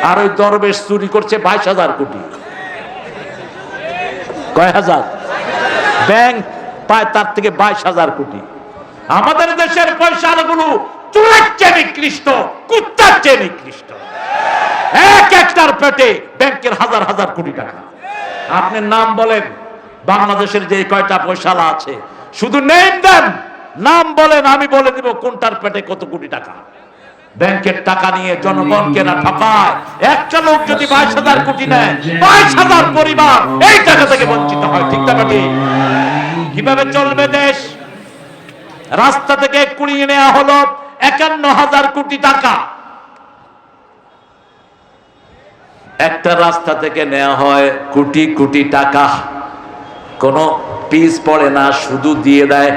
আর ওই দরবেশ চুরি করছে 22,000 কোটি। কয় হাজার? ব্যাংক পায় তার থেকে 22,000 কোটি। আমাদের দেশের পয়সাগুলো চোরের চেয়ে নিকৃষ্ট, কুত্তার চেয়ে নিকৃষ্ট। এক একটার পেটে ব্যাংকের হাজার হাজার কোটি টাকা। আপনি নাম বলেন, বাংলাদেশের যে কয়টা পয়সালা আছে, শুধু নেম দেন, নাম বলেন, আমি বলে দিব কোনটার পেটে কত কোটি টাকা। ব্যাংকের টাকা নিয়ে জনগণকে না ঠকায়। একটা লোক যদি 22,000 কোটি নেয়, 22,000 পরিবার এই টাকা থেকে বঞ্চিত হয়। ঠিক না ঠিক? কিভাবে চলবে দেশ? রাস্তা থেকে কুড়িয়ে নেওয়া হলো 51,000 কোটি টাকা। একটা রাস্তা থেকে নেওয়া হয় কোটি কোটি টাকা, কোনো পিস পড়ে না, শুধু দিয়ে দেয়।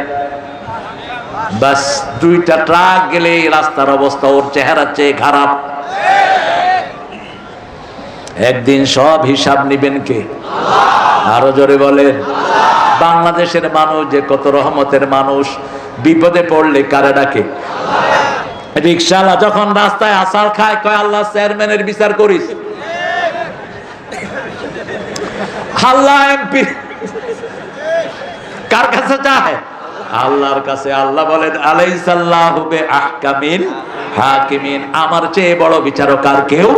বাস 2টা ট্রাক গেলে রাস্তার অবস্থা ওর চেহারার চেয়ে খারাপ। একদিন সব হিসাব নিবেন কে? আরো জোরে বলেন। বাংলাদেশের মানুষ যে কত রহমতের মানুষ, বিপদে পড়লে কারে ডাকে? রিকশাওয়ালা যখন রাস্তায় আসার খায়, কয় আল্লাহ চেয়ারম্যানের বিচার করিস। আল্লাহ এমপি কার কাছে চায়? আল্লাহর কাছে। আল্লাহ বলেন আলাইসাল্লাহু বিআহকামিল হাকিমিন, আমার চেয়ে বড় বিচারক আর কেউ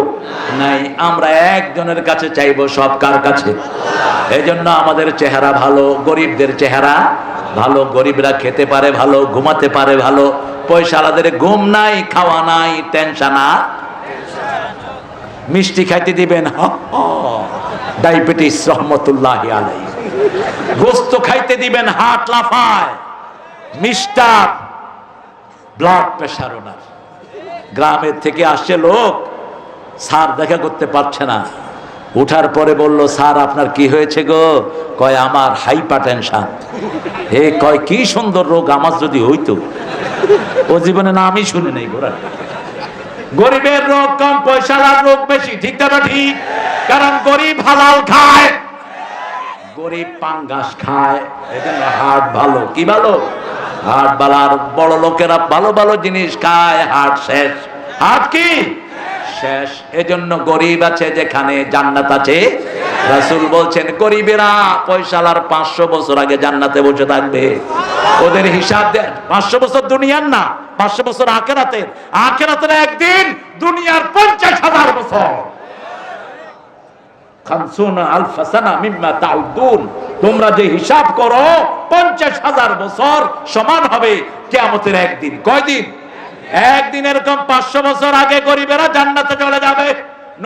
নাই। আমরা একজনের কাছে চাইবো, সব কার কাছে? এজন্য আমাদের চেহারা ভালো, গরিবদের চেহারা ভালো। গরিবরা খেতে পারে ভালো, ঘুমাতে পারে ভালো। পয়সাওয়ালাদের ঘুম নাই, খাওয়া নাই, টেনশন। মিষ্টি খাইতে দিবেন, ডায়াবেটিস রহমতুল্লাহি আলাইহি। গোস্ত খাইতে দিবেন, হার্ট লাফায়। মিস্টার ব্লাড প্রেশার ওনার। গ্রামের থেকে আসছে লোক, স্যার দেখা করতে পারছে না। উঠার পরে বলল, স্যার আপনার কি হয়েছে গো? কয় আমার হাইপারটেনশন। হে কয় কি সুন্দর রোগ, আমার যদি হইতো। ও জীবনে না আমি শুনি নাই। গোরা গরিবের রোগ কম, পয়সার রোগ বেশি। ঠিক না ঠিক? কারণ গরিব হালাল খায়, গরিব পাঙ্গাস খায়, এজন্য হার্ট ভালো। কি ভালো? হার্ট ভালো। আর বড় লোকেরা ভালো ভালো জিনিস খায়, হার্ট শেষ। হার্ট কি শেষ। এজন্য গরিব আছে যেখানে জান্নাত আছে। রাসূল বলছেন গরিবেরা পয়সালার 500 বছর আগে জান্নাতে বসে থাকবে। ওদের হিসাব দেন, 500 বছর দুনিয়ার না, 500 বছর আখিরাতের। আখিরাতের একদিন, দুনিয়ার 50,000 বছর। 50,000 সানা মিম্মা তাউদুন, তোমরা যে হিসাব করো 50,000 বছর সমান হবে কিয়ামতের একদিন। কয়দিন? একদিন। এরকম 500 বছর আগে গরিবেরা জান্নাতে চলে যাবে।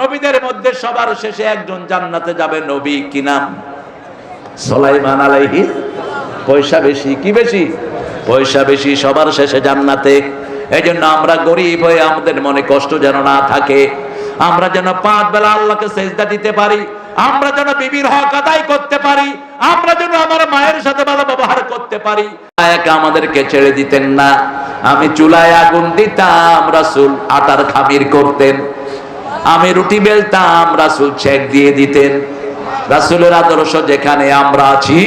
নবীদের মধ্যে সবার শেষে একজন জান্নাতে যাবে। নবী কি নাম? সুলাইমান আলাইহিস। পয়সা বেশি। কি বেশি? পয়সা বেশি, সবার শেষে জান্নাতে। এজন্য আমরা গরিব হয়ে আমাদের মনে কষ্ট যেন না থাকে। আমরা যেন 5 বেলা আল্লাহকে সেজদা দিতে পারি। আমরা যেন বিবির হক আদায় করতে পারি। আমরা যেন আমার মায়ের সাথে ভালো ব্যবহার করতে পারি। একা আমাদেরকে ছেড়ে দিতেন না। আমি চুলায় আগুন দিতাম, রাসূল আটার খামির করতেন। আমি রুটি বেলতাম, রাসূল ছেক দিয়ে দিতেন। রাসূলের আদর্শ যেখানে আমরা আছি,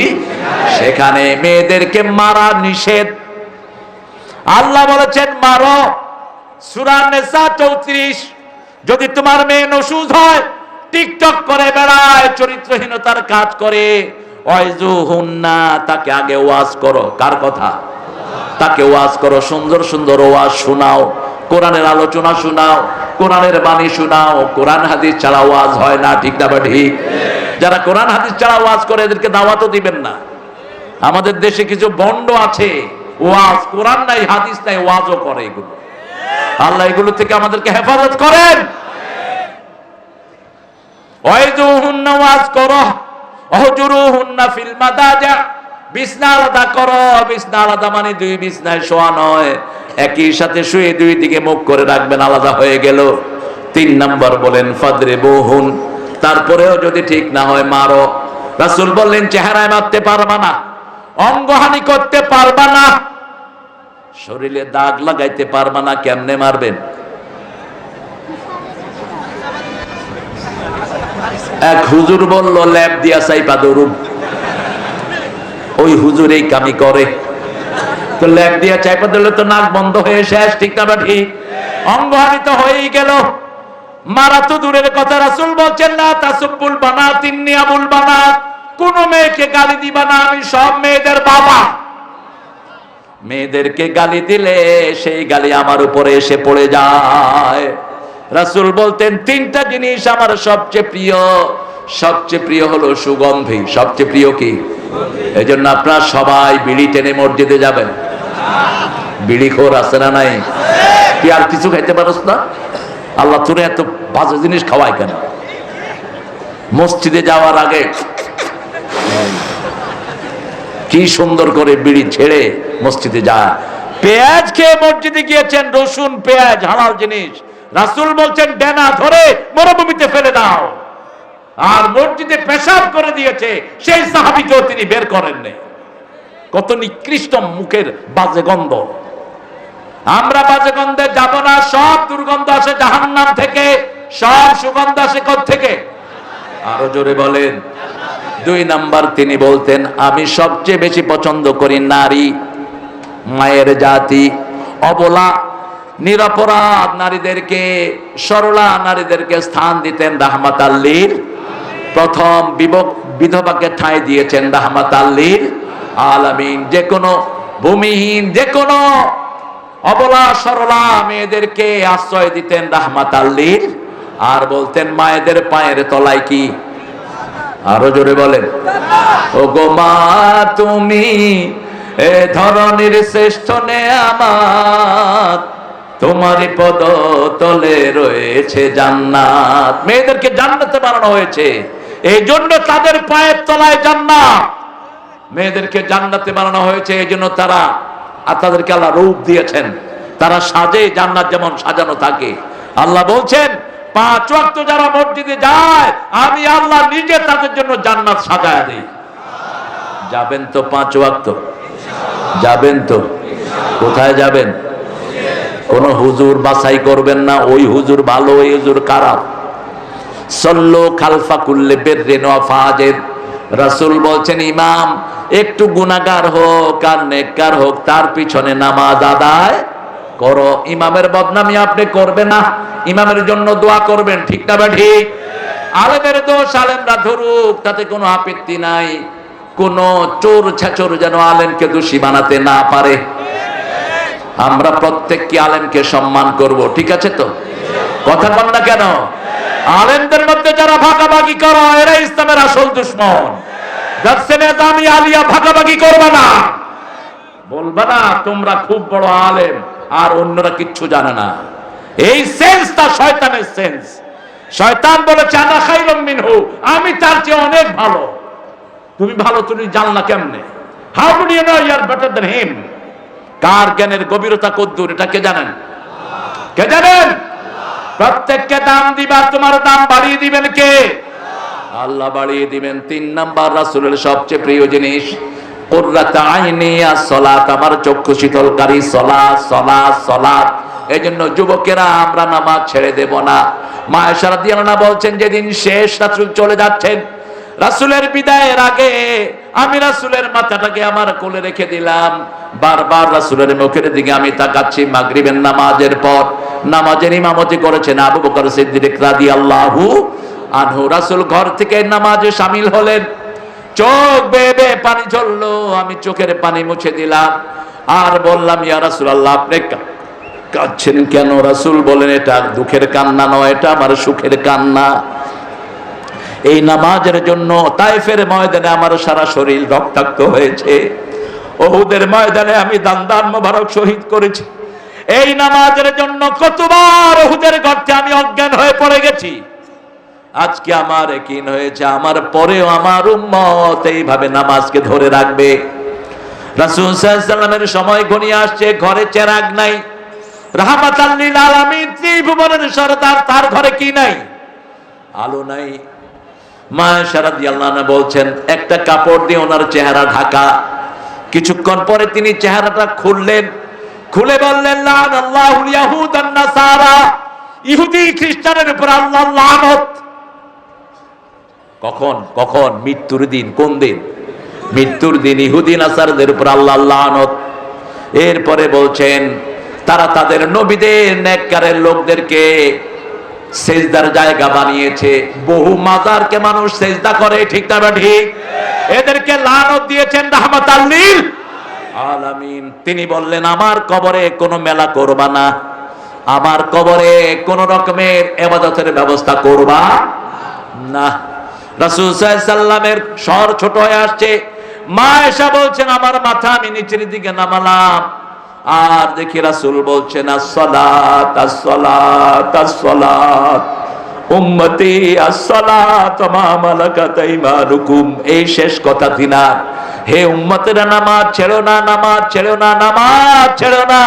সেখানে মেয়েদেরকে মারা নিষেধ। আল্লাহ বলেছেন মারো। সূরা নিসা 34। যদি তোমার মেয়ে নসুজ হয়, টিকটক করে বেড়ায়, চরিত্রহীনতার কাজ করে, ওয়াইজুহুন্না, তাকে আগে ওয়াজ করো। কার কথা? তাকে ওয়াজ করো। সুন্দর সুন্দর ওয়াজ শোনাও, কোরআনের আলোচনা শোনাও, কোরআনের বাণী শোনাও। কোরআন হাদিস ছাড়া ওয়াজ হয় না। ঠিক না ঠিক? যারা কোরআন হাদিস ছাড়া ওয়াজ করে এদেরকে দাওয়াতও দিবেন না। আমাদের দেশে কিছু বন্ড আছে, ওয়াজ কোরআন নাই, হাদিস নাই, ওয়াজও করে। এগুলো আল্লাহ এগুলো থেকে আমাদেরকে হেফাজত করেন। ওয়াইজুহুন্না, ওয়াজ করো। ওহজুরুহুন্না ফিল মাদাজা, বিছনা আলাদা করো। বিছনা আলাদা মানে 2 বিছনায় শোয়া নয়, একই সাথে শুয়ে 2 দিকে মুখ করে রাখবেন, আলাদা হয়ে গেল। 3 নাম্বার বলেন ফাদরিবুহুন, তারপরেও যদি ঠিক না হয় মারো। রাসূল বললেন চেহারায় মারতে পারবা না, অঙ্গহানি করতে পারবা না, শরীরে দাগ লাগাইতে পারবা না। কেমনে মারবেন? এক হুজুর বলল ল্যাব দিয়া চাইপা দরুন। ওই হুজুর এই কামি করে। তো ল্যাব দিয়া চাইপা দিলে তো নাক বন্ধ হয়ে শেষ। ঠিক না ঠিক? অঙ্গহানি তো হয়েই গেল। মারা তো দূরের কথা, রাসূল বলছেন না তাসুবুল বানাত ইন্নী আবুল বানাত, কোন মেয়েকে গালি দিবা না, আমি সব মেয়েদের বাবা। মেয়েদেরকে গালি দিলে সেই গালি আমার উপরে এসে পড়ে যায়। রাসূল বলতেন তিনটা জিনিস আমার সবচেয়ে প্রিয়, সবচেয়ে প্রিয় হলো সুগন্ধি। সবচেয়ে প্রিয় কি? এজন্য আপনারা সবাই বিড়ি টেনে মসজিদে যাবেন। বিড়ি খোর আছে না নাই? কি আর কিছু খাইতে পারছ না? আল্লাহ তোরে এত বাজে জিনিস খাওয়ায় কেন? মসজিদে যাওয়ার আগে কি সুন্দর করে বিড়ি ছেড়ে মসজিদে যায়। পেঁয়াজ খেয়ে মসজিদে গিয়েছেন, রসুন পেঁয়াজ হালাল জিনিস, রাসূল বলছেন ডেনা ধরে মরুভূমিতে ফেলে দাও। আর মসজিদে পেশাব করে দিয়েছে, সেই সাহাবীকেও তিনি বের করেন নাই। কত নিকৃষ্ট মুখের বাজে গন্ধ। আমরা বাজে গন্ধে যাব না, সব দুর্গন্ধ আসে জাহান্নাম থেকে, সব সুগন্ধ আসে কোথা থেকে? আরো জোরে বলেন। 2 নাম্বার তিনি বলতেন আমি সবচেয়ে বেশি পছন্দ করি নারী, মায়ের জাতি, অবলা নিরপরাধ নারীদেরকে, সরলা নারীদেরকে স্থান দিতেন রাহমাতাল লিল। প্রথম বিধবাকে ঠাঁই দিয়েছেন রাহমাতাল লিল আলামিন। যে কোনো ভূমিহীন, যে কোনো অবলা সরলা মেয়েদেরকে আশ্রয় দিতেন রাহমাতাল লিল। আর বলতেন মায়েদের পায়ের তলায় কি? আরো জোরে বলেন। ও গো মা তুমি এ ধরনের শ্রেষ্ঠ নেয়ামত, তোমারই পদ তলে রয়েছে জান্নাত। মেয়েদেরকে জান্নাতে বানানো হয়েছে, এই জন্য তাদের পায়ের তলায় জান্নাত। মেয়েদেরকে জান্নাতে বানানো হয়েছে এই জন্য তারা, আর তাদেরকে আল্লাহ রূপ দিয়েছেন, তারা সাজে জান্নাত যেমন সাজানো থাকে। আল্লাহ বলছেন 5 ওয়াক্ত যারা মসজিদে যায় আমি আল্লাহ নিজে তাদের জন্য জান্নাত সাজায় দেই। যাবেন তো 5 ওয়াক্ত? যাবেন তো? কোথায় যাবেন? কোন হুজুর বাছাই করবেন না, ওই হুজুর ভালো, ওই হুজুর খারাপ। সল্লু খালফা কুল্লি বিররিন ওয়া ফাজির। রাসূল বলছেন ইমাম একটু গুনাহগার হোক আর নেককার হোক, তার পিছনে নামাজ আদায় করো। ইমামের বদনামি আপনি করবেন না, ইমামের জন্য দোয়া করবেন, ঠিক না ঠিক? আলেমের দোষ আলেমরা ধরুক, তাতে কোনো আপত্তি নাই। কোন চোর ছাচোর যেন আলেমকে দোষী বানাতে না পারে। আমরা প্রত্যেককে আলেমকে সম্মান করব, ঠিক আছে তো? কথা বল না কেন? আলেমদের মধ্যে যারা ভাগাভাগি করো এরা ইসলামের আসল দুশমন। দর্শে নিজামি আলিয়া ভাগাভাগি করবে না, বলবে না তোমরা খুব বড় আলেম আর অন্যরা কিচ্ছু জানে না। এই সেন্সটা শয়তানের সেন্স। শয়তান বলেছে আনা খায়রুম মিনহু, আমি তার চেয়ে অনেক ভালো। তুমি ভালো তুমি জানলা কেমনে? How do you know you are better than him? কার জ্ঞানের গভীরতা কতদূর এটা কে জানেন? কে জানেন? প্রত্যেককে দাম দিবা, তোমার দাম বাড়িয়ে দিবেন কে? আল্লাহ বাড়িয়ে দিবেন। 3 নাম্বার রাসূলের সবচেয়ে প্রিয় জিনিস কুররাত আইনি as-সালাত, আমার চক্ষু শীতলকারী সালাত, সালাত, সালাত। এইজন্য যুবকেরা আমরা নামাজ ছেড়ে দেব না। মা আয়েশা রাদিয়াল্লাহু আনহা বলছেন যেদিন শেষ রাসূল চলে যাচ্ছেন, রাসূলের বিদায়ের আগে আমি রাসূলের মাথাটাকে আমার কোলে রেখে দিলাম। বারবার রাসূলের মুখের দিকে আমি তাকাচ্ছি। মাগরিবের নামাজের পর নামাজের ইমামতি করেছেন আবু বকর সিদ্দিক রাদিয়াল্লাহু আনহু। রাসূল ঘর থেকে নামাজে শামিল হলেন, চোখ বেয়ে বেয়ে পানি ঝরলো। আমি চোখের পানি মুছে দিলাম আর বললাম ইয়া রাসূলুল্লাহ আপনি কাঁদছেন কেন? রাসূল বলেন এটা দুঃখের কান্না নয়, এটা আমার সুখের কান্না। এই নামাজের জন্য তায়েফের ময়দানে আমার সারা শরীর রক্তাক্ত হয়েছে, উহুদের ময়দানে আমি দান্দান মোবারক শহীদ করেছি। এই নামাজের জন্য কতবার উহুদের গর্তে আমি অজ্ঞান হয়ে পড়ে গেছি। আজকে আমার ইয়াকিন হয়েছে আমার পরেও আমার উম্মত এইভাবে নামাজকে ধরে রাখবে। রাসূল সাল্লাল্লাহু আলাইহি ওয়াসাল্লামের সময় ঘনিয়ে আসছে, ঘরে চেরাগ নাই। রাহমাতাল লিল আলামিন ত্রিভুবনের সরদার, তার ঘরে কি নাই? আলো নাই। মা আয়েশা রাদিয়াল্লাহু আনহা বলছেন একটা কাপড় দিয়ে ওনার চেহারা ঢাকা। কিছুক্ষণ পরে তিনি চেহারাটা খুললেন, খুলে বললেন লানাল্লাহুল ইয়াহুদ ওয়ান নাসারা, ইহুদি খ্রিস্টানের উপর আল্লাহর লানত। কখন? কখন? মৃত্যুর দিন। কোন দিন? মৃত্যুর দিন ইহুদি নাসারাদের উপর আল্লাহর লানত। এরপরে বলছেন তারা তাদের নবীদের নেককারের লোকদেরকে সেজদার জায়গা বানিয়েছে, বহু মাজারকে মানুষ সেজদা করে, ঠিক না ঠিক? এদেরকে লানত দিয়েছেন রাহমাতাল লিল আলামিন। তিনি বললেন আমার কবরে কোনো মেলা করবা না, আমার কবরে কোন রকমের ইবাদতের ব্যবস্থা করবা না। রাসূল সাল্লাল্লাহু আলাইহি সাল্লামের স্বর ছোট হয়ে আসছে। মা এসা বলছেন আমার মাথা আমি নিচের দিকে নামালাম, আর দেখি রাসূল বলছেন as-salat as-salat as-salat উম্মতি as-salat মা মালাকাত আইমানুকুম। এই শেষ কথা তিনার, হে উম্মতেরা নামাজ ছেড়ো না, নামাজ ছেড়ো না, নামাজ ছেড়ো না,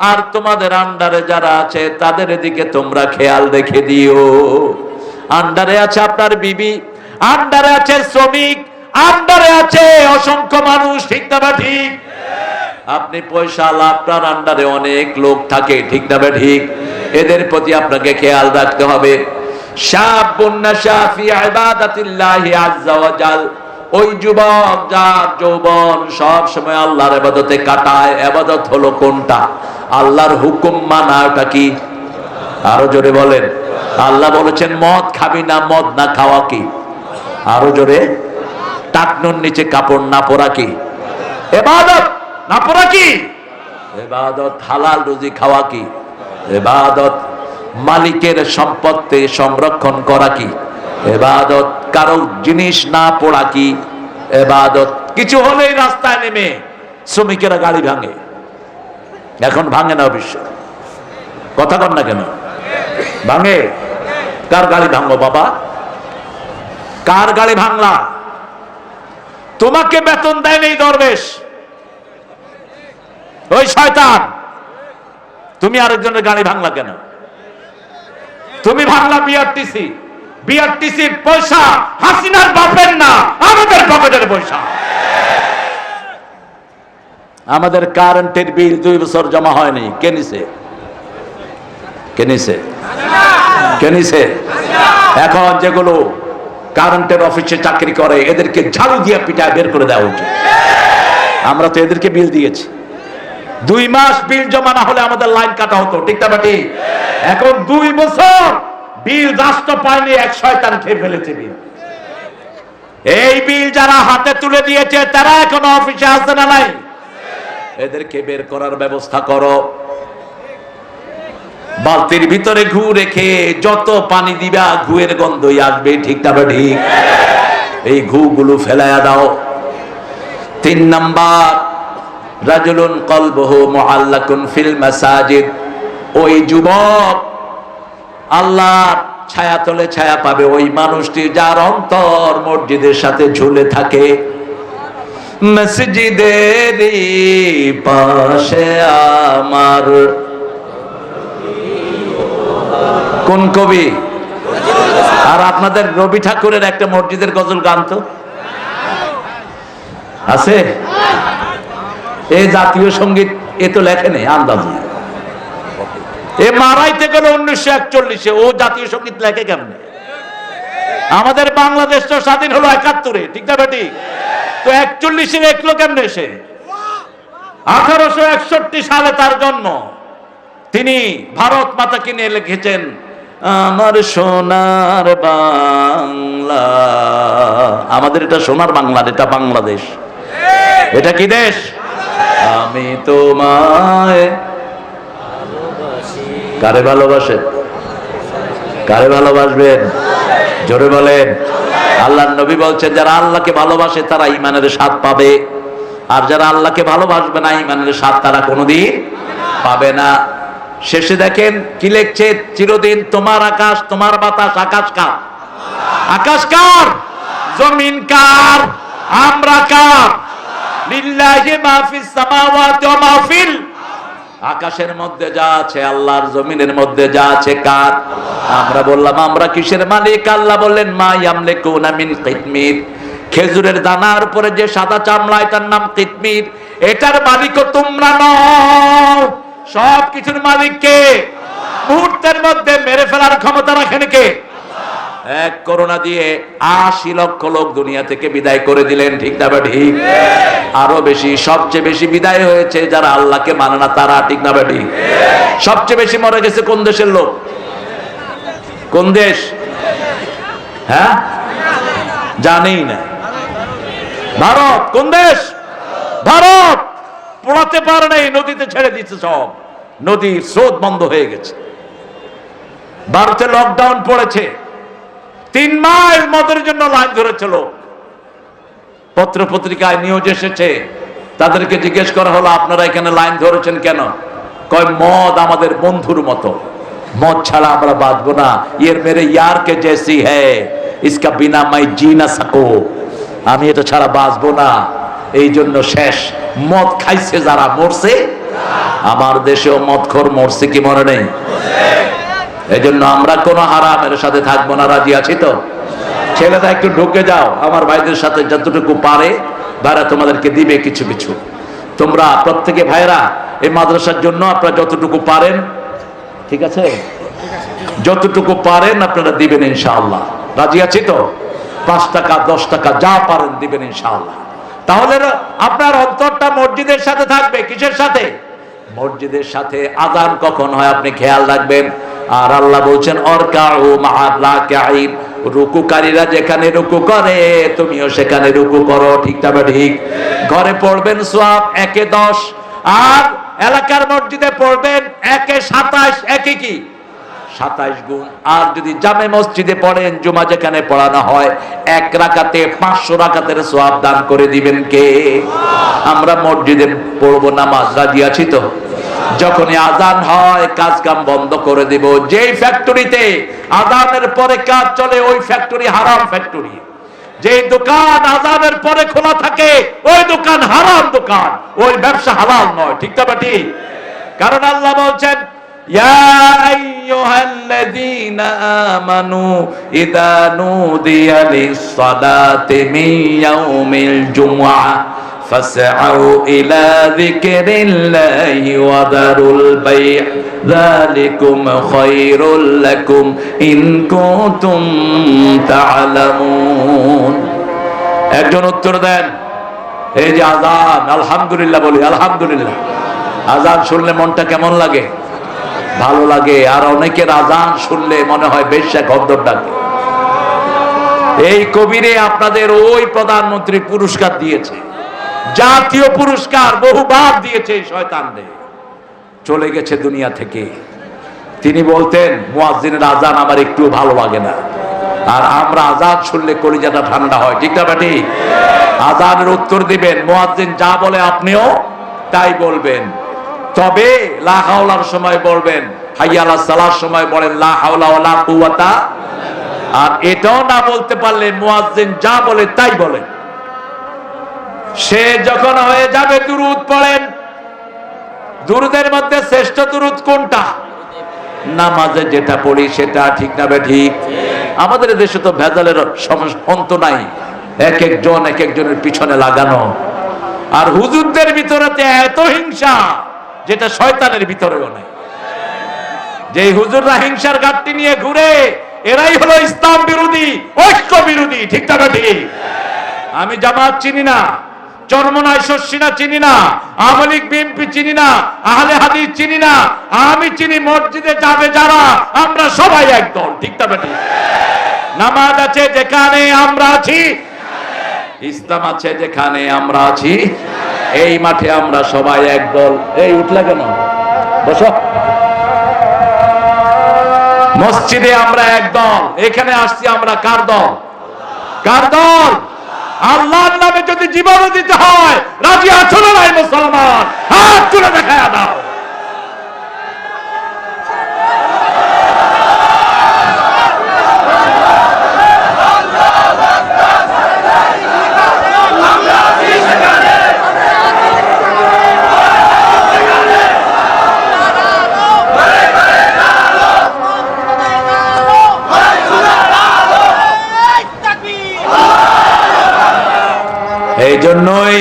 আর তোমাদের আন্ডারে যারা আছে তাদের দিকে তোমরা খেয়াল রেখে দিও। আন্ডারে আছে আপনার বিবি, আন্ডারে আছে শ্রমিক, আন্ডারে আছে অসংখ্য মানুষ, ঠিক না ঠিক? আপনি পয়সা আপনার আন্ডারে অনেক লোক থাকে, ঠিক না ঠিক? এদের প্রতি আপনাকে খেয়াল রাখতে হবে। শাবুন নাশা ফি ইবাদাতিল্লাহি আযজা ওয়া জাল, ওই যুবক যার যৌবন সব সময় আল্লাহর ইবাদতে কাটায়। ইবাদত হলো কোনটা? আল্লাহর হুকুম মানা। ওটা কি? আরো জোরে বলেন। আল্লাহ বলেছেন মদ খাবি না, মদ না খাওয়া কি? আরো জোরে। টাকনুর নিচে কাপড় না পরা কি? ইবাদত। না পরা কি? ইবাদত। হালাল রুজি খাওয়া কি? ইবাদত। মালিকের সম্পত্তি সংরক্ষণ করা কি? ইবাদত। কারো জিনিস না পড়া কি? ইবাদত। কিছু হলেই রাস্তায় নেমে শ্রমিকেরা গাড়ি ভাঙে, এখন ভাঙে না অবশ্য, কথা কন না কেন? ভাঙে। কার গাড়ি ভাঙো বাবা? কার গাড়ি ভাঙলা? তোমাকে বেতন দেয় নেই দরবেশ, ওই শয়তান। তুমি আরেকজনের গাড়ি ভাঙলা কেন? তুমি ভাঙলা বিআরটিসি, বিআরটিসির পয়সা হাসিনার বাপের না, আমাদের পকেটের পয়সা। আমাদের কারেন্টের বিল 2 বছর জমা হয়নি, কে নিছে? কে নিছে? কে নিছে? এখন যেগুলো কারেন্টের অফিসে চাকরি করে এদেরকে ঝাড়ু দিয়ে পিটায় বের করে দেওয়া উচিত। আমরা তো এদেরকে বিল দিয়েছি, 2 মাস বিল জমা না হলে আমাদের লাইন কাটা হতো, ঠিক না ঠিক? এখন 2 বছর বিল রাষ্ট্র পায়নি, এক শয়তান খেয়ে ফেলেছে বিল। এই বিল যারা হাতে তুলে দিয়েছে তারা এখনো অফিসে আসে না নাই? এদেরকে বের করার ব্যবস্থা করো। বালতির ভিতরে ঘু রেখে যত পানি দিবা ঘুয়ের গন্ধই আসবে, ঠিক না ঠিক? এই ঘু গুলো ফেলায়া দাও। 3 নাম্বার, রাজুলুন কলবুহু মুআল্লাকুন ফিল মাসাজিদ, ওই যুবক আল্লাহর ছায়া তলে ছায়া পাবে ওই মানুষটি যার অন্তর মসজিদের সাথে ঝুলে থাকে। মসজিদের পাশে আমার, কোন কবি? আর আপনাদের রবি ঠাকুরের একটা মসজিদের গজল গান তো আছে। এই জাতীয় সঙ্গীত এ তো লেখে নেই, আন্দাজ। এ মারাইতে গেল 1941-এ, ও জাতীয় সঙ্গীত লেখে কেমনে? আমাদের বাংলাদেশ তো স্বাধীন হলো 71-এ, ঠিক না বেটি? তো 41-এ লিখলো কেমনে সে? 1861 সালে তার জন্ম। তিনি ভারত মাতাকে নিয়ে লিখেছেন আমার সোনার বাংলা। আমাদের এটা সোনার বাংলা, এটা বাংলাদেশ। এটা কি দেশ? আমি তোমায় কারে ভালোবাসেন? কারে ভালোবাসবেন? জোরে বলেন। আল্লাহর নবী বলছেন যারা আল্লাহকে ভালোবাসে তারা ঈমানের স্বাদ পাবে, আর যারা আল্লাহকে ভালোবাসবে না ঈমানের স্বাদ তারা কোনোদিন পাবে না। শেষে দেখেন কি লিখছে, চিরদিন তোমার আকাশ তোমার বাতাস। আকাশ কার? আকাশ কার? জমিন কার? আমরা কার? লিল্লাহি মা ফিস সামাওয়াতি ওয়া মা ফিল, আকাশের মধ্যে যা আছে আল্লাহর, জমিনের মধ্যে যা আছে কার? আমরা বললাম আমরা কিসের মালিক? আল্লাহ বললেন মা ইয়ামলিকুনা মিন কিতমির, খেজুরের দানার উপরে যে সাদা চামড়া এটার নাম কিতমির, এটার মালিকও তোমরা নও। সব কিছুর মালিক কে? মুহূর্তের মধ্যে মেরে ফেলার ক্ষমতা রাখেন কে? এক করোনা দিয়ে 80 লক্ষ লোক দুনিয়া থেকে বিদায় করে দিলেন, ঠিক না ঠিক? আরো বেশি, সবচেয়ে বেশি বিদায় হয়েছে যারা আল্লাহকে মানে না তারা, ঠিক না ঠিক? সবচেয়ে বেশি মরে গেছে কোন দেশের লোক? কোন দেশ? হ্যাঁ, জানেই না। ভারত। কোন দেশ? ভারত। পড়াতে পারে নাই, নদীতে ছেড়ে দিচ্ছে সব, নদীর স্রোত বন্ধ হয়ে গেছে। ভারতে লকডাউন পড়েছে, 3 মাইল মদের জন্য লাইন ধরেছিল। পত্র পত্রিকায় নিউজ এসেছে, তাদেরকে জিজ্ঞেস করা হলো আপনারা এখানে লাইন ধরেছেন কেন? কয় মদ আমাদের বন্ধুর মতো, মদ ছাড়া আমরা বাঁচবো না, এর মেরে ইয়ার কে জেসি হ্যায়, ইসকা বিনা মাই জি না সাকো, আমি এটা ছাড়া বাঁচবো না, এই জন্য শেষ। মদ খাইছে যারা মরছে, আমার দেশেও মদখোর মরছে, কি মনে নেই? এই জন্য আমরা কোনো হারামের সাথে থাকবো না, রাজি আছি তো? ছেলেটা একটু ঢুকে যাও, আমার ভাইদের সাথে যতটুকু পারে ভাইরা তোমাদেরকে দিবে কিছু কিছু। তোমরা প্রত্যেকে ভাইরা এই মাদ্রাসার জন্য আপনারা যতটুকু পারেন, ঠিক আছে, যতটুকু পারেন আপনারা দিবেন ইনশাআল্লাহ। রাজি আছি তো? 5 টাকা 10 টাকা যা পারেন দিবেন ইনশাআল্লাহ। তাহলে আপনার অন্তরটা মসজিদের সাথে থাকবে। কিসের সাথে? মসজিদের সাথে। আযান কখন হয় আপনি খেয়াল রাখবেন। আর আল্লাহ বলছেন অরকাউ মা'আর রাকিঈন, রুকুকারীরা যেখানে রুকু করে তুমিও সেখানে রুকু করো। ঠিক না ঠিক? ঘরে পড়বেন সওয়াব 1 এ 10, আর এলাকার মসজিদে পড়বেন 1 এ 27, 1 এ কি 27 গুণ। আর যদি জামে মসজিদে পড়েন, জুমা যেখানে পড়ানো হয়, 1 রাকাতে 500 রাকাতের সওয়াব দান করে দিবেন কে? আমরা মসজিদে পড়বো নামাজ। রাজি আছি তো? যখনই আজান হয় কাজ কাম বন্ধ করে দিব। যেই ফ্যাক্টরিতে আজানের পরে কাজ চলে ওই ফ্যাক্টরি হারাম ফ্যাক্টরি। যেই দোকান আজানের পরে খোলা থাকে ওই দোকান হারাম দোকান, ওই ব্যবসা হালাল নয়। ঠিক না ঠিক? কারণ আল্লাহ বলছেন ইয়া আইয়ুহাল্লাযীনা আমানু ইযা নুদিয়া লিস-সালাতি মিন ইয়াউমিল জুমআহ ফাসআউ ইলা যিকরিল্লাহি ওয়া দারুল বাই' যালিকুম খায়রুল লাকুম ইন কুনতুম তা'লামুন। একজন উত্তর দেন, এই যে আযান, আলহামদুলিল্লাহ বলি, আলহামদুলিল্লাহ। আযান শুনলে মনটা কেমন লাগে? ভালো লাগে। আর অনেকের আযান শুনলে মনে হয় বেশ্যা গদ্দর ডাকে। এই কবিরে আপনাদের ওই প্রধানমন্ত্রী পুরস্কার দিয়েছে, জাতীয় পুরস্কার বহুবার দিয়েছে। এই শয়তানরে চলে গেছে দুনিয়া থেকে। তিনি বলতেন মুয়াজ্জিনের আযান আমার একটু ভালো লাগে না, আর আমরা আযান শুনলে কলিজাটা ঠান্ডা হয়। ঠিক না ঠিক? আযানের উত্তর দিবেন, মুয়াজ্জিন যা বলে আপনিও তাই বলবেন। তবে লা হাওলার সময় বলবেন, হাইয়া আলাস সালার সময় বলেন লা হাওলা ওয়ালা কুওয়াতা। আর এটাও না বলতে পারলে মুয়াজ্জিন যা বলে তাই বলেন। সে যখন হয়ে যাবে দুরূদ পড়েন। দুরূদের মধ্যে শ্রেষ্ঠ দুরূদ কোনটা? নামাজে যেটা পড়ি সেটা। ঠিক না ঠিক? আমাদের দেশে তো ভেজালের অন্ত নাই, এক একজন এক একজনের পিছনে লাগানো। আর হুজুরদের ভিতরে এত হিংসা যেটা শয়তানের ভিতরেও নাই। যে হুজুররা হিংসার ঘাটতি নিয়ে ঘুরে, এরাই হলো ইসলাম বিরোধী, ঐক্য বিরোধী। ঠিক না ঠিক? আমি জামাত চিনি না, চরমনাই শর্ষিনা চিনি না, আওয়ামী লীগ বিএনপি চিনি না, আহলে হাদিস চিনি না। আমি চিনি মসজিদে যাবে যারা, আমরা সবাই এক দল। ঠিক না ঠিক? নামাজ আছে যেখানে আমরা আছি, ইসলাম আছে যেখানে আমরা আছি, এই মাঠে আমরা সবাই এক দল। এই উঠলা কেন? বসো। মসজিদে আমরা এক দল, এখানে আসছি আমরা কার দল? কার দল? আল্লাহর নামে যদি জীবন দিতে হয় রাজি আছো না ভাই মুসলমান? হাত তুলে দেখায়া দাও। এই জন্যই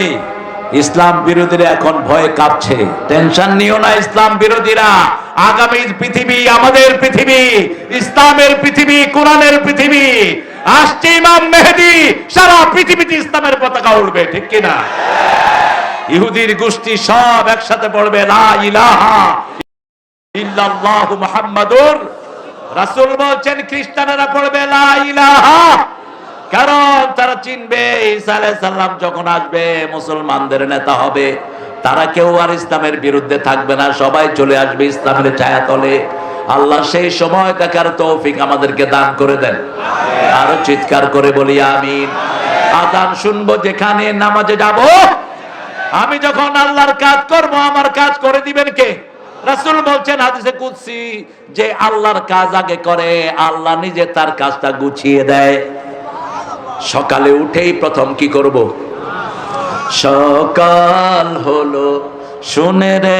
ইসলাম বিরোধীরা এখন ভয়ে কাঁপছে। টেনশন নিও না ইসলাম বিরোধীরা। আগামী পৃথিবী আমাদের পৃথিবী, ইসলামের পৃথিবী, কোরআনের পৃথিবী। আসছে ইমাম মেহেদী, সারা পৃথিবীতে ইসলামের পতাকা উড়বে। ঠিক কিনা? ইহুদির গোষ্ঠী সব একসাথে পড়বে লা ইলাহা ইল্লাল্লাহু মুহাম্মাদুর রাসূল বলছেন খ্রিস্টানেরা পড়বে লা ইলাহা, কারণ তারা চিনবে ঈসা আলাইহিস সালাম যখন আসবে মুসলমানদের নেতা হবে, তারা কেউ আর ইসলামের বিরুদ্ধে থাকবে না, সবাই চলে আসবে ইসলামের ছায়াতলে। আল্লাহ সেই সময় দেখার তৌফিক আমাদেরকে দান করে দেন। আরো চিৎকার করে বলি আমিন। আযান শুনবো, যেখানে নামাজে যাব, আমি যখন আল্লাহর কাজ করব, আমার কাজ করে দিবেন কে? রাসূল বলছেন হাদিসে কুদসি যে আল্লাহর কাজ আগে করে, আল্লাহ নিজে তার কাজটা গুছিয়ে দেয়। সকালে উঠেই প্রথম কি করব? সকাল হলো শুনে রে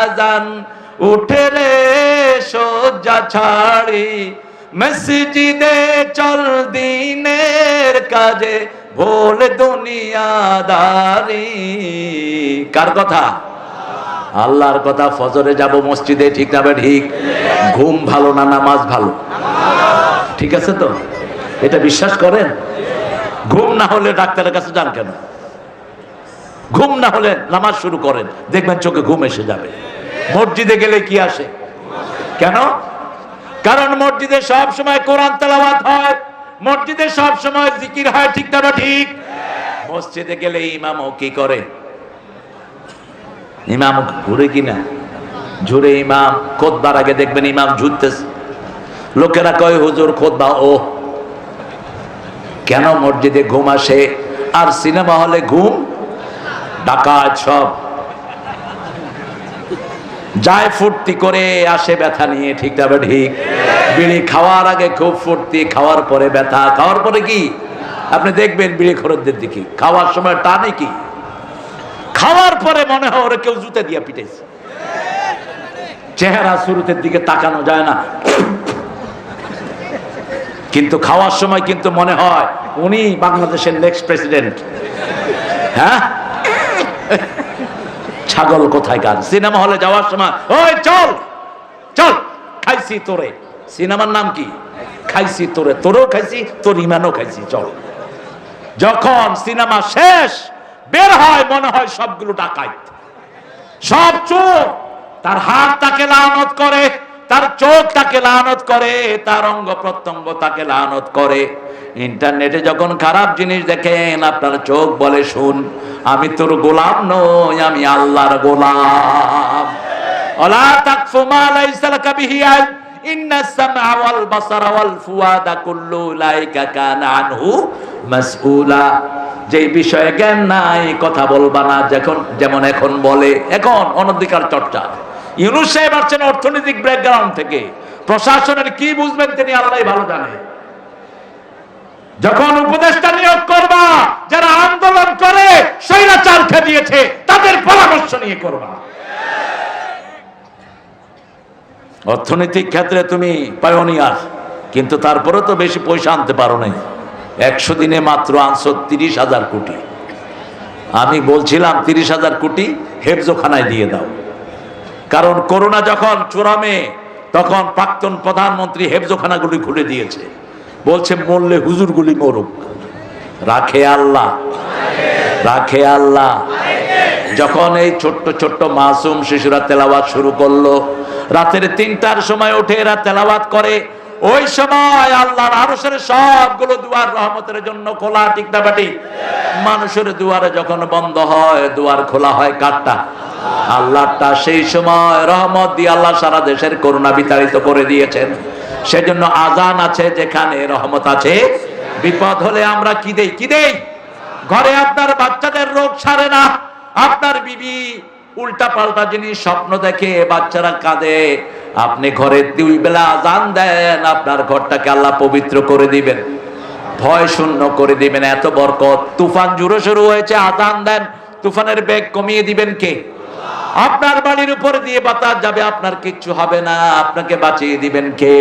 আযান, উঠে রে শয্যা ছাড়ি, মসজিদে চল দিনের কাজে, ভোল দুনিয়াদারি। কার কথা? আল্লাহর কথা। ফজরে যাব মসজিদে, ঠিক না ঠিক? ঘুম ভালো না নামাজ ভালো? ঠিক আছে তো? এটা বিশ্বাস করেন? ঘুম না হলে ডাক্তারের কাছে যান কেন? ঘুম না হলে নামাজ শুরু করেন, দেখবেন চোখে ঘুম এসে যাবে। মসজিদে গেলে কি আসে? কেন? কারণ মসজিদে সব সময় কোরআন তেলাওয়াত হয়, মসজিদে সব সময় জিকির হয়, ঠিক না ঠিক? মসজিদে গেলে ইমামও কি করে? ইমাম ঘুরে কিনা? ঝুরে ইমাম খুতবার আগে দেখবেন ইমাম ঝুরতেছে। লোকেরা কয় হুজুর খুতবা ও। কেন মসজিদে ঘুম আসে আর সিনেমা হলে ঘুম? ডাকাত সব যায় ফুর্তি করে, আসে ব্যথা নিয়ে, ঠিক না ঠিক? বিড়ি খাওয়ার আগে খুব ফুর্তি, খাওয়ার পরে ব্যথা, খাওয়ার পরে কি? আপনি দেখবেন বিড়ি খোরদের দিকে খাওয়ার সময় টানে কি, খাওয়ার পরে মনে হয় ওরা কেউ জুতে দিয়ে পিটাইছে। চেহারা শুরুতের দিকে তাকানো যায় না, কিন্তু খাওয়ার সময় কিন্তু মনে হয় উনি বাংলাদেশের নেক্সট প্রেসিডেন্ট। হ্যাঁ, ছাগল কোথায়কার। সিনেমা হলে যাওয়ার সময় ওই চল চল, খাইছি তোরে। সিনেমার নাম কি? খাইছি তোরে, তোরেও খাইছি, তোর ইমানও খাইছি, চল। যখন সিনেমা শেষ বের হয় মনে হয় সবগুলো ডাকাত, সব চোর। তার হাত তাকে লানত করে, তার চোখ তাকে লানত করে, তার অঙ্গ প্রত্যঙ্গ তাকে লানত করে। ইন্টারনেটে যখন খারাপ জিনিস দেখেন, আপনার চোখ বলে শুন, আমি তোর গোলাম নই, আমি আল্লাহর গোলাম। ওয়ালা তাকফু মা লাইসা লাকা বিহি ইলম, ইন্নাস সামআ ওয়াল বাসারা ওয়াল ফুয়াদা কুল্লু উলাইকা কানা আনহু মাসউলা। যে বিষয়ে জ্ঞান নাই কথা বলবা না, যেমন এখন বলে, এখন অনধিকার চর্চা। ইউনূস সাহেব আসছেন অর্থনৈতিক ব্যাকগ্রাউন্ড থেকে, প্রশাসনের কি বুঝবেন তিনি আল্লাহই ভালো জানে। যখন উপদেষ্টা নিয়োগ করবা, যারা আন্দোলন করে স্বৈরাচার খেদিয়েছে, তাদের পরামর্শ নিয়ে করবা। অর্থনৈতিক ক্ষেত্রে তুমি পায়োনিয়ার, কিন্তু তারপরে তো বেশি পয়সা আনতে পারো নাই। 100 দিনে মাত্র আনছো 30,000 কোটি। আমি বলছিলাম 30,000 কোটি হেফজোখানায় দিয়ে দাও, কারণ করোনা যখন চূড়ামে, তখন প্রাক্তন প্রধানমন্ত্রী হেফজোখানাগুলি খুলে দিয়েছে, বলছে মরলে হুজুরগুলি মরুক। রাখে আল্লাহ, রাখে আল্লাহ। যখন এই ছোট্ট ছোট্ট মাসুম শিশুরা তেলাওয়াত শুরু করলো, রাতের 3টার সময় উঠে এরা তেলাওয়াত করে, ওই সময় আল্লাহর আরশের সবগুলো দুয়ার রহমতের জন্য খোলা, ঠিক না বাটি? মানুষের দুয়ারে যখন বন্ধ হয়, দুয়ার খোলা হয় কারটা? আল্লাহটা। সেই সময় রহমত দিয়ে আল্লাহ সারা দেশের করোনা বিতাড়িত করে দিয়েছেন। সেজন্য আজান আছে যেখানে রহমত আছে। বিপদ হলে আমরা কি দেই? কি দেই? ঘরে আপনার বাচ্চাদের রোগ সারে না, আপনার বিবি উল্টা পাল্টা জিনিস স্বপ্ন দেখে, বাচ্চারা কাঁদে, আপনি ঘরে 2 বেলা আজান দেন, আপনার ঘরটাকে আল্লাহ পবিত্র করে দিবেন, ভয় শূন্য করে দিবেন। এত বরকত। তুফান জুড়ে শুরু হয়েছে, আজান দেন, তুফানের বেগ কমিয়ে দিবেন কে? আপনার বাড়ির উপর দিয়ে বাতাস যাবে, আপনার কিচ্ছু হবে না, আপনাকে বাঁচিয়ে দিবেন কে?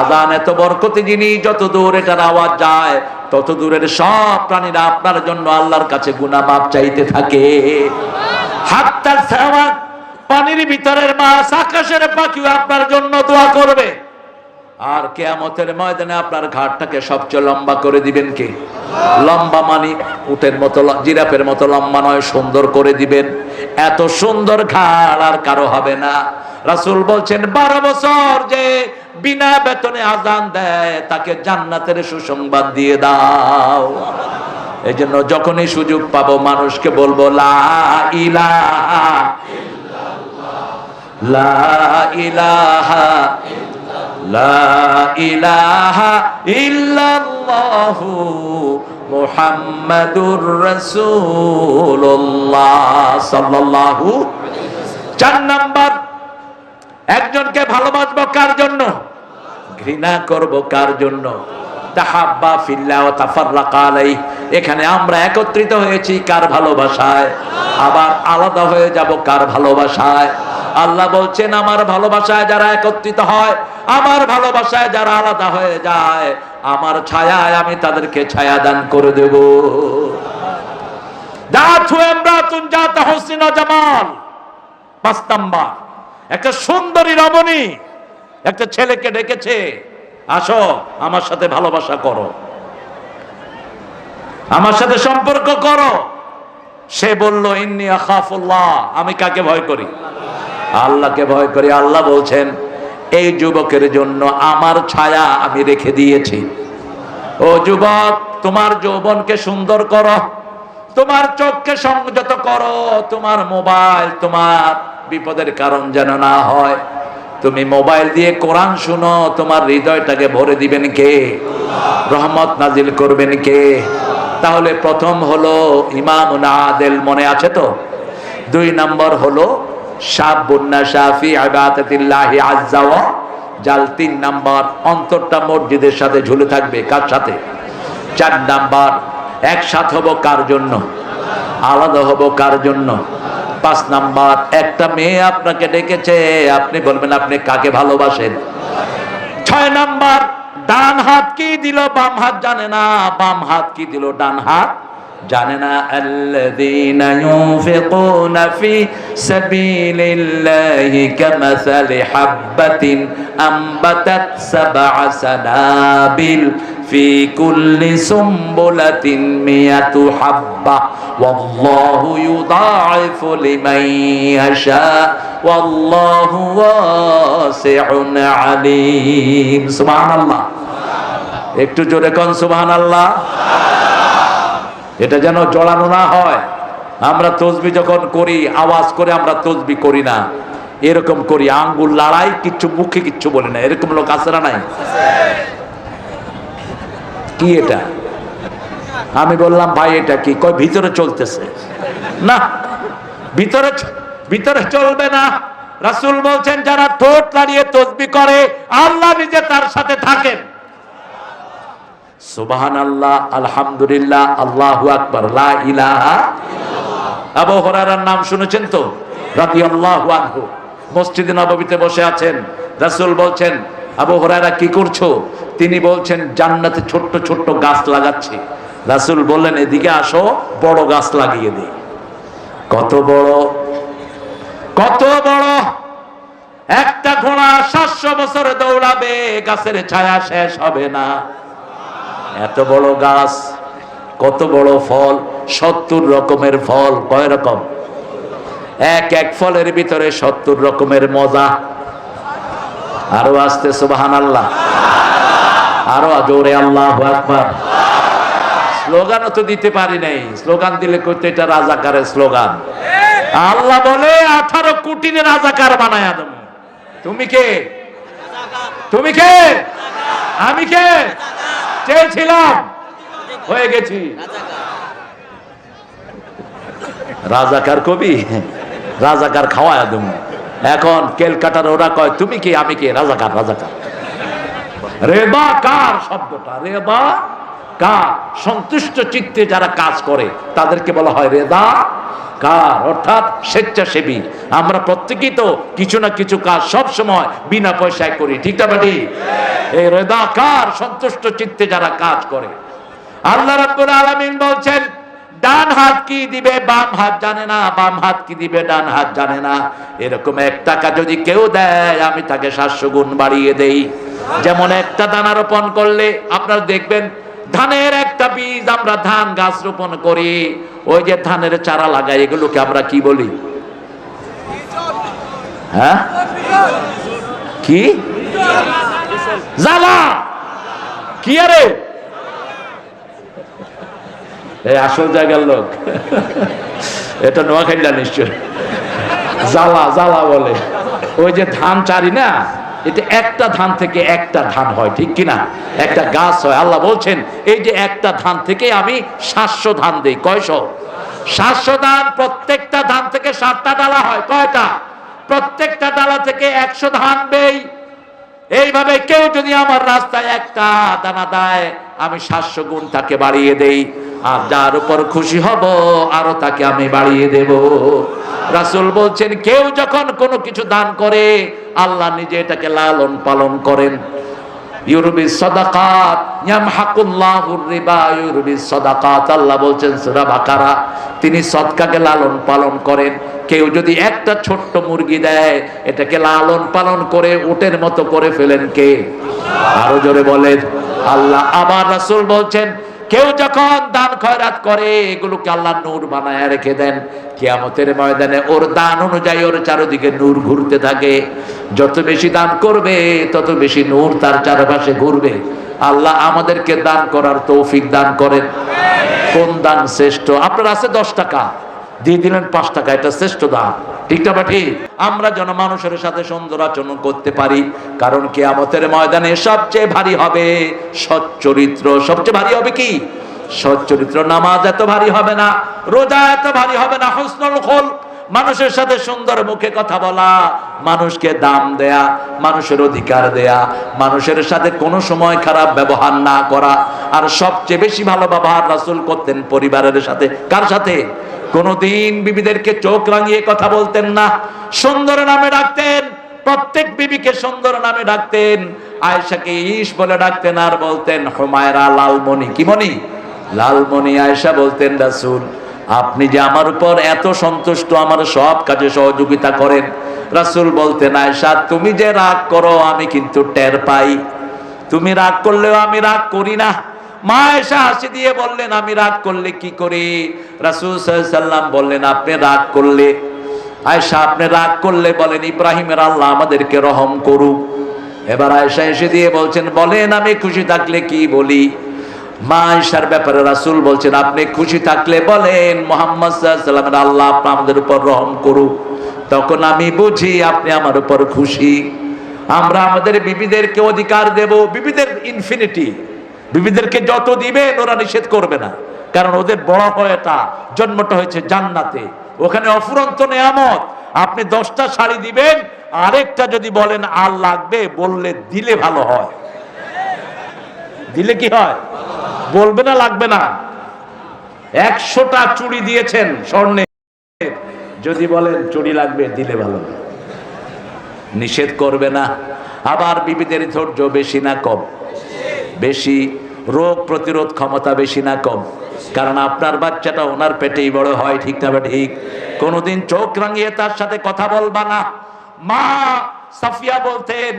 আজান এত বরকতি জিনিস, যত দূর এটার আওয়াজ যায় তত দূরের সব প্রাণীরা আপনার জন্য আল্লাহর কাছে গুনাহ মাপ চাইতে থাকে। হাত্তার সাওয়াত, পানির ভিতরের মাছ, আকাশের পাখিও আপনার জন্য দোয়া করবে। আর কিয়ামতের ময়দানে আপনার ঘাটটাকে সবচেয়ে লম্বা করে দিবেন কে? লম্বা মানে উটের মতো, জিরাফের মতো লম্বা নয়, সুন্দর করে দিবেন। এত সুন্দর ঘাড় আর কারো হবে না। রাসূল বলছেন 12 বছর যে বিনা বেতনে আজান দেয়, তাকে জান্নাতের সুসংবাদ দিয়ে দাও। এই জন্য যখনই সুযোগ পাবো মানুষকে বলবো লা ইলাহা লা ইলাহা লা ইলাহা ইল্লাল্লাহু মুহাম্মাদুর রাসূলুল্লাহ সাল্লাল্লাহু। 4 নাম্বার, একজনকে ভালোবাসবো কার জন্য? ঘৃণা করব কার জন্য? তাহাব্বা ফিল্লাহ ওয়া তাফাররাকা আলাইহি। এখানে আমরা একত্রিত হয়েছি কার ভালোবাসায়, আবার আলাদা হয়ে যাব কার ভালোবাসায়? আল্লাহ বলছেন আমার ভালোবাসায় যারা একত্রিত হয়, আমার ভালোবাসায় যারা আলাদা হয়ে যায়, আমার ছায়ায় আমি তাদেরকে ছায়া দান করে দেব। দাতু ইমরাতুন জাতা হুসন ওয়া জামাল। 5 নাম্বার, একটা সুন্দরী রমণী একটা ছেলেকে ডেকেছে, আসো আমার সাথে ভালোবাসা করো, আমার সাথে সম্পর্ক করো। সে বলল ইন্নী আখাফুল্লাহ, আমি কাকে ভয় করি? আল্লাহকে ভয় করি। আল্লাহ বলছেন এই যুবকের জন্য আমার ছায়া আমি রেখে দিয়েছি। ও যুবক, তোমার যৌবনকে সুন্দর করো, তোমার চোখকে সংযত করো, তোমার মোবাইল তোমার বিপদের কারণ যেন না হয়। তুমি মোবাইল দিয়ে কোরআন শুনো, তোমার হৃদয়টাকে ভরে দিবেন কে? রহমত নাজিল করবেন কে? তাহলে প্রথম হলো ইমামুন আদিল, মনে আছে তো? 2 নাম্বার হলো শাবুন নাশা ফি ইবাদাতিল্লাহি আযজা ওয়া জাল। 3 নাম্বার, অন্তরটা মসজিদের সাথে ঝুলে থাকবে কার সাথে? 4 নাম্বার, একসাথে হব কার জন্য? আলাদা হব কার জন্য? 5 নাম্বার, একটা মেয়ে আপনাকে ডেকেছে, আপনি বলবেন আপনি কাকে ভালোবাসেন। 6 নাম্বার, ডান হাত কি দিল বাম হাত জানে না, বাম হাত কি দিল ডান হাত জানে না। আল্লাযীনা ইউনফিকুনা ফি সাবিলিল্লাহি কামাসালি হাববাতিন আম্বাতাত 7 সানাবিল ফি কুল্লি সুম্বুলাতিন মিয়াতু হাব্বা ওয়াল্লাহু ইউদাইফু লিমান ইয়াশা ওয়াল্লাহু ওয়াসিউন আলীম। সুবহানাল্লাহ। একটু জোরে কোন সুবহানাল্লাহ। এটা যেন জড়ানো না হয়। আমরা তসবিহ যখন করি আওয়াজ করে আমরা তসবিহ করি না, এরকম করি, আঙ্গুল লড়াই, কিচ্ছু মুখে কিচ্ছু বলে না। এরকম লোক আছে না নাই? কি এটা? আমি বললাম ভাই এটা কি? কয় ভিতরে চলতেছে। না, ভিতরে চলবে না। রাসূল বলছেন যারা ঠোঁট নাড়িয়ে তাসবিহ করে আল্লাহ নিজে তার সাথে থাকেন। সুবহানাল্লাহ, আলহামদুলিল্লাহ, আল্লাহু আকবার, লা ইলাহা ইল্লাল্লাহ। আবু হুরায়রার নাম শুনেছেন তো, রাদিয়াল্লাহু আনহু। মসজিদে নববীতে বসে আছেন, রাসূল বলছেন আবু হুরায়রা কি করছো? তিনি বলছেন জান্নাতে ছোট্ট ছোট্ট গাছ লাগাচ্ছি। রাসূল বললেন এদিকে আসো, বড় গাছ লাগিয়ে দিই। কত বড়, কত বড়! একটা ঘোড়া 700 বছর দৌড়াবে, গাছের ছায়া শেষ হবে না। এত বড় গাছ, কত বড় ফল, 70 রকমের ফল। কয় রকম? এক এক ফলের ভিতরে 70 রকমের মজা। আরো আসতে সুবহানাল্লাহ, আরো জোরে আল্লাহু আকবার। স্লোগানও তো দিতে পারি নাই, স্লোগান দিলে কইতে এটা রাজাকারের স্লোগান। আল্লাহ বলে 18 কোটি রাজাকার বানায়া দেব। তুমি কে? তুমি কে? আমি কে? চেয়েছিলাম, হয়ে গেছি রাজাকার। কবি রাজাকার খাওয়ায় দেব। এখন কেলকাটার ওরা কয় তুমি কি আমি কে? রাজাকার। রাজাকার রেবা কার শব্দটা, রেবা কার, সন্তুষ্ট চিত্তে যারা কাজ করে তাদেরকে বলা হয় রেদা কার, অর্থাৎ স্বেচ্ছাসেবী। আমরা প্রত্যেকেই তো কিছু না কিছু কাজ সব সময় বিনা পয়সায় করি, ঠিক না বাটি? এই রেদা কার, সন্তুষ্ট চিত্তে যারা কাজ করে। আল্লাহ রাব্বুল আলামিন বলছেন ডান হাত কি দিবে বাম হাত জানে না, বাম হাত কি দিবে ডান হাত জানে না। এরকম 1 টাকা যদি কেউ দেয় আমি তাকে 700 গুণ বাড়িয়ে দেই। যেমন একটা দানা রোপণ করলে আপনারা দেখবেন ধানের একটা বীজ, আমরা ধান গাছ রোপণ করি, ওই যে ধানের চারা লাগাই, এগুলোকে আমরা কি বলি? হ্যাঁ, কি জ্বালা কি আরে এই আসল জায়গার লোক এটা নোয়াখালীরা নিশ্চয় জ্বালা জ্বালা বলে। ওই যে ধান চারি না, এটা একটা ধান থেকে একটা ধান হয়, ঠিক কিনা? একটা গাছ হয়। আল্লাহ বলছেন এই যে একটা ধান থেকে আমি 700 ধান দেই। কয়শো? 700 ধান। প্রত্যেকটা ধান থেকে 7টা ডালা হয়। কয়টা? প্রত্যেকটা ডালা থেকে 100 ধান দেই। এইভাবে কেউ যদি আমার রাস্তায় একটা দানা দেয়, আমি 700 গুণ তাকে বাড়িয়ে দেই। আর যার উপর খুশি হব আরো তাকে আমি বাড়িয়ে দেব। রাসূল বলছেন কেউ যখন কোনো কিছু দান করে, আল্লাহ নিজে এটাকে লালন পালন করেন। ইউরবিস সাদাকাত ইয়ামহাকুল্লাহুর রিবা ইউরবিস সাদাকাত, আল্লাহ বলছেন সূরা বাকারা, তিনি সদকাকে লালন পালন করেন। কেউ যদি একটা ছোট্ট মুরগি দেয়, এটাকে লালন পালন করে উটের মতো করে ফেলেন কে? আরো জোরে বলেন আল্লাহ। আবার রাসূল বলছেন কেউ যখন দান খয়রাত করে, এগুলোকে আল্লাহ নূর বানায় রেখে দেন। কিয়ামতের ময়দানে ওর দান অনুযায়ী ওর চারদিকে নূর ঘুরতে থাকে। যত বেশি দান করবে তত বেশি নূর তার চারপাশে ঘুরবে। আল্লাহ আমাদেরকে দান করার তৌফিক দান করেন। কোন দান শ্রেষ্ঠ? আপনার আছে 10 টাকা, দিয়ে দিলেন 5 টাকা, এটা শ্রেষ্ঠ দান, ঠিক না? ঠিক। আমরা যেন মানুষের সাথে সুন্দর আচরণ করতে পারি, কারণ কিয়ামতের ময়দানে সবচেয়ে ভারী হবে সচ্চরিত্র। সবচেয়ে ভারী হবে কি? সচ্চরিত্র। নামাজ এত ভারী হবে না, রোজা এত ভারী হবে না, হুসনুল খুলক, মানুষের সাথে সুন্দর মুখে কথা বলা, মানুষকে দাম দেয়া, মানুষের অধিকার দেয়া, মানুষের সাথে কোনো সময় খারাপ ব্যবহার না করা। আর সবচেয়ে বেশি ভালো ব্যবহার রাসূল করতেন পরিবারের সাথে। কার সাথে? কোনদিন বিবিদেরকে চোখ রাঙিয়ে কথা বলতেন না, সুন্দর নামে ডাকতেন। প্রত্যেক বিবিকে সুন্দর নামে ডাকতেন। আয়েশাকে ইস বলে ডাকতেন, আর বলতেন হুমায়রা, লালমণি। কি মণি? লালমণি। আয়েশা বলতেন রাসূল আপনি যে আমার উপর এত সন্তুষ্ট, আমার সব কাজে সহযোগিতা করেন। রাসূল বলতেন আয়েশা তুমি যে রাগ করো আমি কিন্তু টের পাই, তুমি রাগ করলেও আমি রাগ করি না। মা আয়েশা হাসি দিয়ে বললেন আমি রাগ করলে কি করি? রাসূল সাল্লাল্লাহু আলাইহি সাল্লাম বললেন আপনি রাগ করলে, আয়েশা আপনি রাগ করলে বলেন ইব্রাহিমের আল্লাহ আমাদেরকে রহম করুক। এবার আয়েশা এসে দিয়ে বলছেন বলেন আমি খুশি থাকলে কি বলি? মা আয়েশার ব্যাপারে রাসূল বলছেন আপনি খুশি থাকলে বলেন মুহাম্মদ সাল্লাল্লাহু আলাইহি ওয়াসাল্লামের আল্লাহ আমাদের উপর রহম করুক। তখন আমি বুঝি আপনি আমার উপর খুশি। আমরা আমাদের বিবিদেরকে অধিকার দেব। বিবিদের ইনফিনিটি, বিবিদেরকে যত দিবেন ওরা নিষেধ করবে না, কারণ ওদের বড় হয়টা জন্মটা হয়েছে জান্নাতে, ওখানে অফুরন্ত নেয়ামত। আপনি 10টা শাড়ি দিবেন, আরেকটা যদি বলেন আর লাগবে, বললে দিলে ভালো হয়। দিলে কি হয়? বলবে না লাগবে না। 100টা চুড়ি দিয়েছেন স্বর্ণের, যদি বলেন চুড়ি লাগবে, দিলে ভালো হয়, নিষেধ করবে না। আবার বিবিদের ধৈর্য বেশি না কম? বেশি। রোগ প্রতিরোধ ক্ষমতা বেশি না কম? কারণ আপনার বাচ্চাটা ওনার পেটেই বড় হয়, ঠিক না? ঠিক। কোনোদিন চোখ রাঙিয়ে তার সাথে কথা বলবা না। মা সাফিয়া বলতেন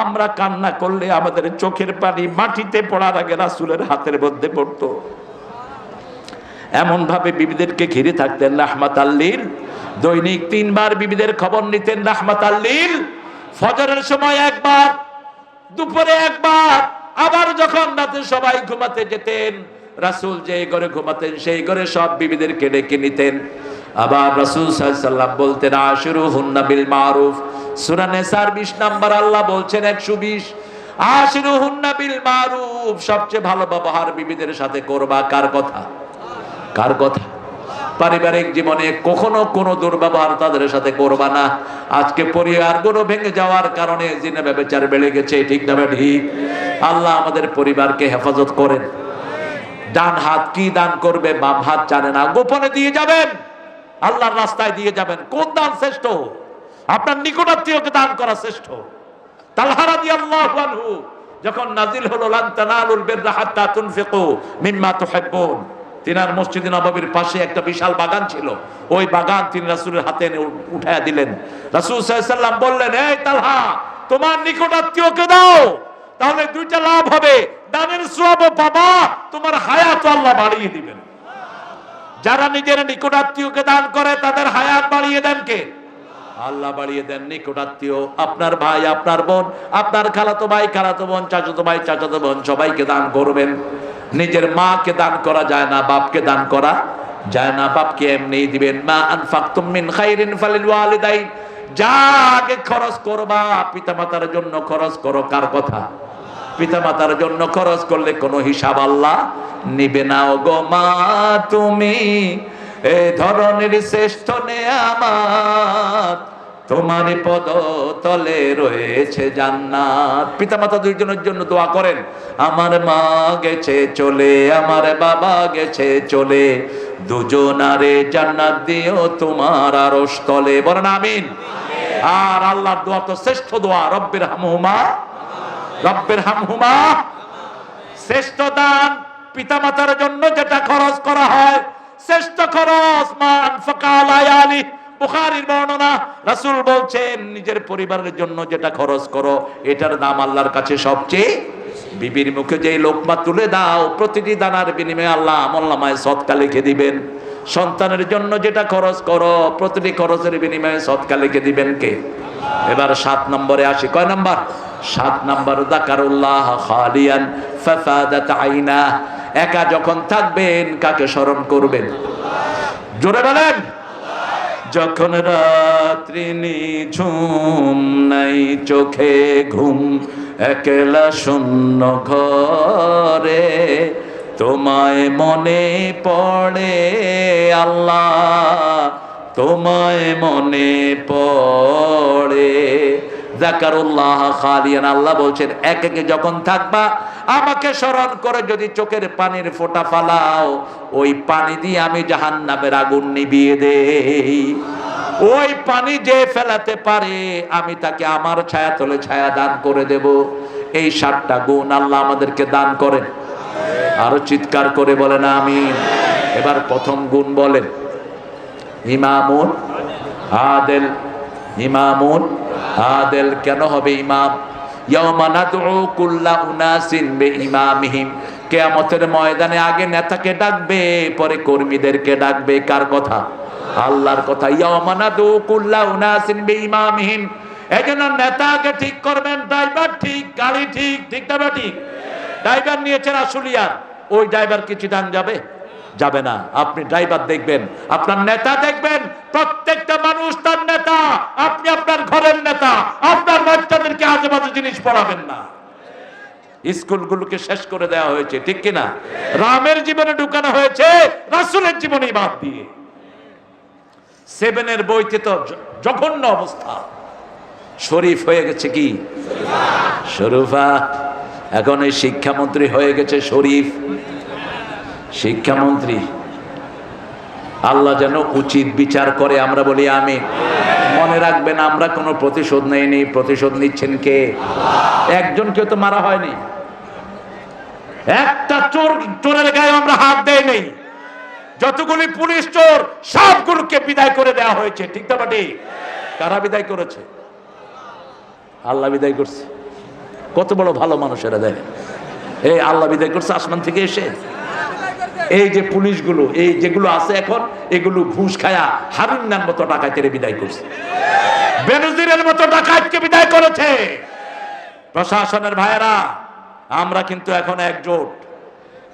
আমরা কান্না করলে আমাদের চোখের পানি মাটিতে পড়ার আগে রাসূলের হাতের মধ্যে পড়তো। এমন ভাবে বিবিদেরকে ঘিরে থাকতেন রাহমাতাল লিল। দৈনিক 3 বার বিবিদের খবর নিতেন রাহমাতাল লিল। ফজরের সময় একবার, দুপুরে একবার, আবার যখন রাতে সবাই ঘুমাতে যেতেন, রাসূল যে ঘরে ঘুমাতেন সেই ঘরে সব বিবিদেরকে ডেকে নিতেন। আবার রাসূল সাল্লাল্লাহু আলাইহি ওয়াসাল্লাম বলতেন আশিরুহুন্না বিল মারুফ। সূরা নিসার 20 নাম্বার আল্লাহ বলছেন 120, আশিরুহুন্না বিল মারুফ, সবচেয়ে ভালো ব্যবহার বিবিদের সাথে করবা। কার কথা? কার কথা? পারিবারিক জীবনে কখনো কোনো দুর্ব্যবহার তাদের সাথে করবা না। আজকে পরিবারগুলো ভেঙে যাওয়ার কারণে জিনা ব্যভিচার বেড়ে গেছে, ঠিক না? ঠিক। আল্লাহ আমাদের পরিবারকে হেফাজত করেন। ডান হাত কি দান করবে, বাম হাত জানে না, গোপনে দিয়ে যাবেন, আল্লাহর রাস্তায় দিয়ে যাবেন। কোন দান শ্রেষ্ঠ? আপনার নিকটাত্মীয়কে দান করা শ্রেষ্ঠ। তালহা রাদিয়াল্লাহু আনহু যখন নাজিল হলো লান তানালুল বিররা হাত্তা তুনফিকু মিম্মা তুহিব্বুন, তিনার মসজিদে নববীর পাশে একটা বিশাল বাগান ছিল। ওই বাগান তিনি রাসূলের হাতে উঠায়া দিলেন। রাসূল সাল্লাল্লাহু আলাইহি ওয়াসাল্লাম বললেন এই তালহা তোমার নিকটাত্মীয়কে দাও, তাহলে 2টা লাভ হবে, দানের সওয়াবও পাবা, তোমার হায়াত আল্লাহ বাড়িয়ে দিবেন। যারা নিজের নিকটাত্মীয়কে দান করে তাদের হায়াত বাড়িয়ে দেন কে? আল্লাহ বাড়িয়ে দেন নিকটাত্মীয়, আপনার ভাই, আপনার বোন, আপনার খালাতো ভাই, খালাতো বোন, চাচাতো ভাই, চাচাতো বোন, সবাইকে দান করবেন। নিজের মাকে দান করা যায় না, বাপকে দান করা যায় না, বাপকে এমনি দিবেন। মা আনফাকতুম মিন খাইরিন ফালিল ওয়ালিদাইন, যা আগে খরচ করবা পিতামাতার জন্য খরচ করো। কার কথা? পিতামাতার জন্য খরচ করলে কোনো হিসাব আল্লাহ নিবে না। ও গো মা, তুমি এ ধরনের শ্রেষ্ঠ নেয়ামত, তোমার পদ তলে রয়েছে জান্নাত। পিতামাতা দুইজনের জন্য দোয়া করেন। আমার মা গেছে চলে, আমার বাবা গেছে চলে, দুজনারে জান্নাত দিও তোমার আরশ তলে। বলেন আমিন। আর আল্লাহর দোয়া তো শ্রেষ্ঠ দোয়া, রব্বির হামহুমা, রব্বির হামহুমা। শ্রেষ্ঠ দান পিতামাতার জন্য যেটা খরচ করা হয়, শ্রেষ্ঠ খরচ। মা আনফাকা আলা ইয়ালি, বুখারীর বর্ণনা, রাসূল বলছেন নিজের পরিবারের জন্য যেটা খরচ করো এটার দাম আল্লাহর কাছে সবচেয়ে। বিবির মুখে যে লোকমা তুলে দাও, প্রতিটি দানার বিনিময়ে আল্লাহ আমলনামায় সদকা লিখে দিবেন। সন্তানের জন্য যেটা খরচ করো, প্রতিটি খরচের বিনিময়ে সদকা লিখে দিবেন কে? এবার 7 নম্বরে আসি। কয় নম্বর? 7 নম্বর। যাকারুল্লাহ খালিয়ান ফাফাদাত আইনা, একা যখন থাকবেন কাকে স্মরণ করবেন? জোরে বলেন। যখন রাত্রি নিঝুম, নাই চোখে ঘুম, একলা শূন্য ঘরে, তোমায় মনে পড়ে আল্লাহ, তোমায় মনে পড়ে। যাকারুল্লাহ খালিয়ান, আল্লাহ বলছেন একে যখন থাকবা আমাকে স্মরণ করে যদি চোখের পানির ফোঁটা ফালাও, ওই পানি দিয়ে আমি জাহান্নামের আগুন নিভিয়ে দেই। ওই পানি যে ফেলাতে পারে আমি তাকে আমার ছায়া তলে ছায়া দান করে দেব। এই 7টা গুণ আল্লাহ আমাদেরকে দান করেন। আরো চিৎকার করে বলেন আমিন। এবার প্রথম গুণ বলেন, ইমামুন আদেল। ইমামুন আদেল কেন হবে ইমাম? ইয়াউমা নাদউ কুল্লা উনাসিন বিইমামিহিম, কিয়ামতের ময়দানে আগে নেতাকে ডাকবে, পরে কর্মীদেরকে ডাকবে। কার কথা? আল্লাহর কথা। ইয়াউমা নাদউ কুল্লা উনাসিন বিইমামিহিম, এজন্য নেতাকে ঠিক করবেন, ড্রাইভার ঠিক, গাড়ি ঠিক, ঠিক না ঠিক? ড্রাইভার নিয়েছেন আশুলিয়ার, ওই ড্রাইভার কিছু দান যাবে? যাবে না। আপনি ড্রাইভার দেখবেন, আপনার নেতা দেখবেন, প্রত্যেকটা মানুষ তার নেতা। আপনি আপনার ঘরের নেতা, আপনার বাচ্চাদেরকে আজেবাজে জিনিস পড়াবেন না। স্কুলগুলোকে শেষ করে দেওয়া হয়েছে, ঠিক কিনা? রামের জীবনে ঢুকানো হয়েছে, রাসূলের জীবনে বাদ দিয়ে। 7-এর বইতে তো জঘন্য অবস্থা। শরীফ হয়ে গেছে কি শরীফা। এখন এই শিক্ষামন্ত্রী হয়ে গেছে শরীফ, শিক্ষামন্ত্রী। আল্লাহ যেন উচিত বিচার করে, আমরা বলি আমিন। মনে রাখবেন আমরা কোনো প্রতিশোধ নেইনি, প্রতিশোধ নিচ্ছেন কে? একজনকেও তো মারা হয়নি, একটা চোরের গায়ে আমরা হাত দেই নেই। যতগুলি পুলিশ চোর সবগুলোকে বিদায় করে দেওয়া হয়েছে, ঠিক না বাটি? কারা বিদায় করেছে? আল্লাহ বিদায় করছে। কত বড় ভালো মানুষেরা দেখেন, এই আল্লাহ বিদায় করছে আসমান থেকে এসে। এই যে পুলিশগুলো, এই যেগুলো আছে এখন, এগুলো ঘুষ খায়া হারুন্নার মতো ডাকাতের বিদায় করছে, বেনজিরের মতো ডাকাতকে বিদায় করেছে। প্রশাসনের ভাইয়েরা, আমরা কিন্তু এখন একজোট,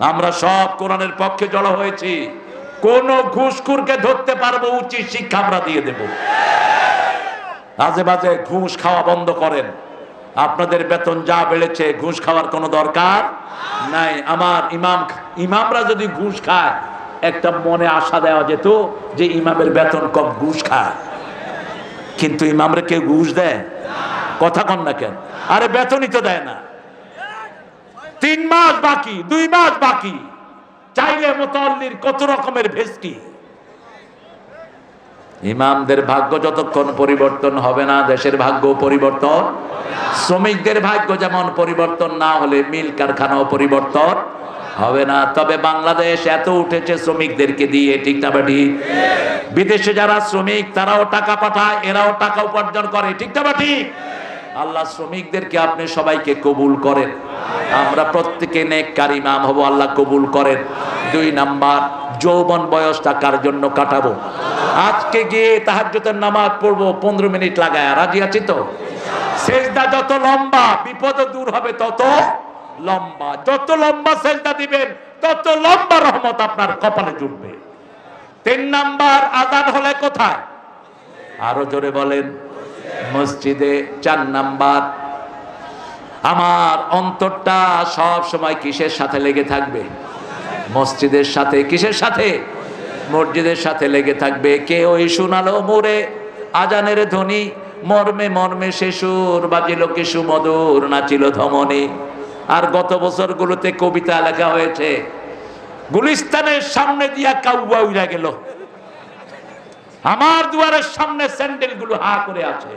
আমরা সব কোরআনের পক্ষে জড়ো হয়েছি। কোন ঘুষখোরকে ধরতে পারবো, উচিত শিক্ষা আমরা দিয়ে দেব। আজে বাজে ঘুষ খাওয়া বন্ধ করেন। আপনাদের বেতন যা বেড়েছে, ঘুষ খাওয়ার কোনো দরকার নাই। আমার ইমামরা যদি ঘুষ খায়, একটা মনে আশা দেওয়া যেত যে ইমামের বেতন কম, ঘুষ খায়। কিন্তু ইমামরা কেউ ঘুষ দেয়? কথা কন না কেন? আরে বেতনই তো দেয় না। 3 মাস বাকি, 2 মাস বাকি, চাইলে মুতাল্লির কত রকমের ভেস্টি। ইমামদের ভাগ্য যতক্ষণ পরিবর্তন হবে না, দেশের ভাগ্য পরিবর্তন। শ্রমিকদের ভাগ্য যেমন পরিবর্তন না হলে মিল কারখানাও পরিবর্তন হবে না। তবে বাংলাদেশ এত উঠেছে শ্রমিকদেরকে দিয়ে, ঠিক না বাটি? বিদেশে যারা শ্রমিক তারাও টাকা পাঠায়, এরাও টাকা উপার্জন করে, ঠিক না বাটি? আল্লাহ শ্রমিকদেরকে আপনি সবাইকে কবুল করেন। আমরা প্রত্যেকে নেককার ইমাম হব, আল্লাহ কবুল করেন। 2 নাম্বার, যৌবন বয়সটা কার জন্য কাটাবো? আজকে গিয়ে তাহাজ্জুদের নামাজ পড়বো 15 মিনিট লাগায়, রাজি আছি তো? সেজদা যত লম্বা বিপদ দূর হবে তত লম্বা, যত লম্বা সেজদা দিবেন তত লম্বা রহমত আপনার কপালে জুটবে। 3 নাম্বার, আযান হলে কোথায়? আরো জোরে বলেন, মসজিদে। 4 নাম্বার, আমার অন্তরটা সব সময় কিসের সাথে লেগে থাকবে? মসজিদের সাথে। কিসের সাথে? মসজিদের সাথে লেগে থাকবে। কে ওই শোনালো মোরে আজানের ধ্বনি, মর্মে মর্মে শেষুর বাজিল কি সুমধুর নাচিল ধমনী। আর গত বছরগুলোতে কবিতা লেখা হয়েছে, গুলিস্তানের সামনে দিয়া কাউয়া উড়া গেল, আমার দুয়ারের সামনে স্যান্ডেল গুলো হা করে আছে।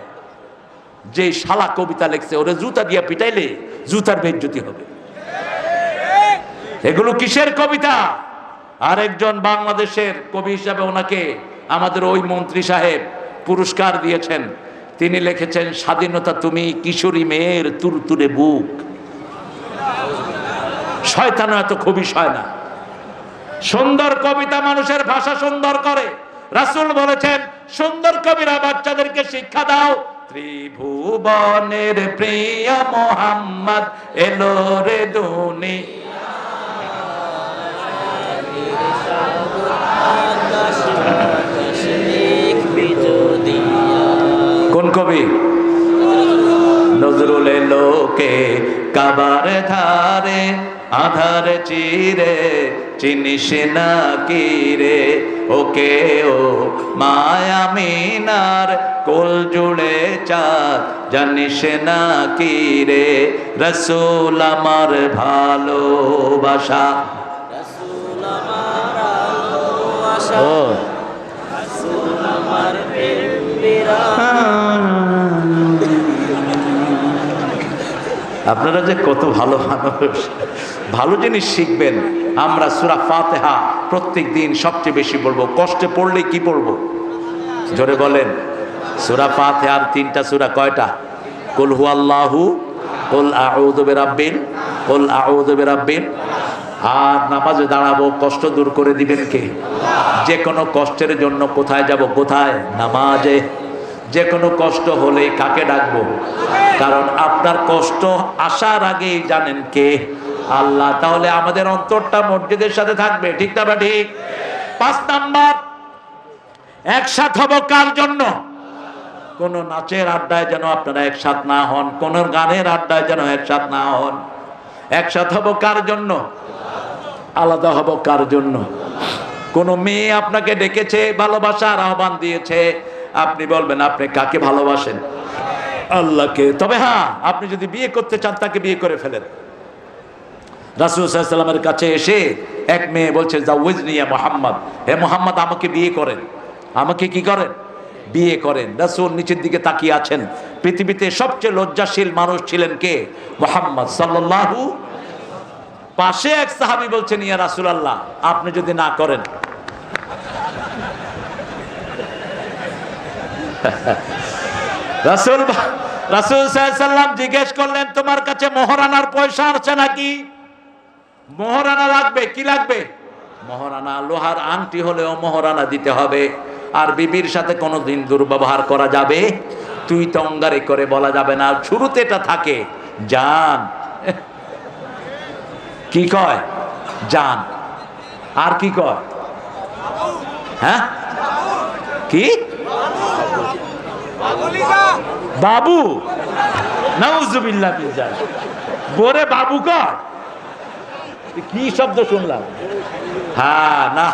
যে শালা কবিতা লিখছে ওরে জুতা দিয়া পিটাইলে জুতার বেইজ্জতি হবে। এগুলো কিসের কবিতা? আরেকজন বাংলাদেশের কবি হিসাবে ওনাকে আমাদের ওই মন্ত্রী সাহেব পুরস্কার দিয়েছেন। তিনি লিখেছেন, স্বাধীনতা তুমি কিশোরী মেয়ের তুরতুরে বুক। শয়তান এত খবিশ হয় না। সুন্দর কবিতা মানুষের ভাষা সুন্দর করে। রাসূল বলেছেন, সুন্দর কবিরা বাচ্চাদেরকে শিক্ষা দাও। ত্রিভুবনের প্রিয় মোহাম্মদ এলো রে দুনিয়া। কোন কবি? নজরুল এলোকে কাবার ধারে আধার চিরে চিনিস না কি রে, ওকে ও মায়া মিনার কোল জুড়ে চাঁদ জানিস না কি রে, রাসূল আমার ভালোবাসা। রাসূল আমার ভালোবাসা, রাসূল আমার প্রেম বিরান। আপনারা যে কত ভালো মানুষ, ভালো জিনিস শিখবেন। আমরা সূরা ফাতিহা প্রত্যেক দিন সবচেয়ে বেশি বলবো। কষ্টে পড়লে কি পড়বো? জোরে বলেন। সূরা ফাতিহার 3টা সূরা কয়টা? কুল হুয়াল্লাহু, কুল আউযু বিরাব্বিল, কুল আউযু বিরাব্বিল। আর নামাজে দাঁড়াবো, কষ্ট দূর করে দিবেন কে? যে কোনো কষ্টের জন্য কোথায় যাব? কোথায়? নামাজে। যে কোনো কষ্ট হলে কাকে ডাকবো? কারণ আপনার কষ্ট আসার আগেই জানেন কে? আল্লাহ। তাহলে আমাদের অন্তরটা মসজিদের সাথে থাকবে, ঠিক না? ঠিক। 5 নাম্বার, একসাথ হব কার জন্য? কোন নাচের আড্ডায় যেন আপনারা একসাথ না হন, কোন গানের আড্ডায় যেন একসাথ না হন। একসাথ হব কার জন্য? আলাদা হব কার জন্য? কোন মেয়ে আপনাকে ডেকেছে, ভালোবাসার আহ্বান দিয়েছে, আপনি বলবেন আপনি কাকে ভালোবাসেন? আল্লাহকে। তবে হ্যাঁ, আপনি যদি বিয়ে করতে চান তাকে বিয়ে করে ফেলেন। রাসূল সাল্লাল্লাহু আলাইহি ওয়াসাল্লামের কাছে এসে এক মেয়ে বলছে, জাওয়াজনি ইয়া মুহাম্মদ, হে মুহাম্মদ আমাকে বিয়ে করেন। আমাকে কি করেন? বিয়ে করেন। রাসূল নিচের দিকে তাকিয়ে আছেন। পৃথিবীতে সবচেয়ে লজ্জাশীল মানুষ ছিলেন কে? মুহাম্মদ সাল্লাল্লাহু। পাশে এক সাহাবী বলছেন, ইয়া রাসূলুল্লাহ আপনি যদি না করেন। রাসূল সাল্লাল্লাহু আলাইহি ওয়াসাল্লাম জিজ্ঞেস করলেন, তোমার কাছে মোহরানার পয়সা আছে নাকি? মোহরানা লাগবে। কি লাগবে? মোহরানা। লোহার আংটি হলেও মোহরানা দিতে হবে। আর বিবির সাথে কোনোদিন দুর্ব্যবহার করা যাবে? তুই তঙ্গারি করে বলা যাবে না। শুরুতে এটা থাকে, জান। কি কয়? জান। আর কি কয়? হ্যাঁ, কি? বাবু। নাউজুবিল্লাহ মিন যালিক। বোরে বাবু কয়? কি শব্দ শুনলাম? হ্যাঁ, না,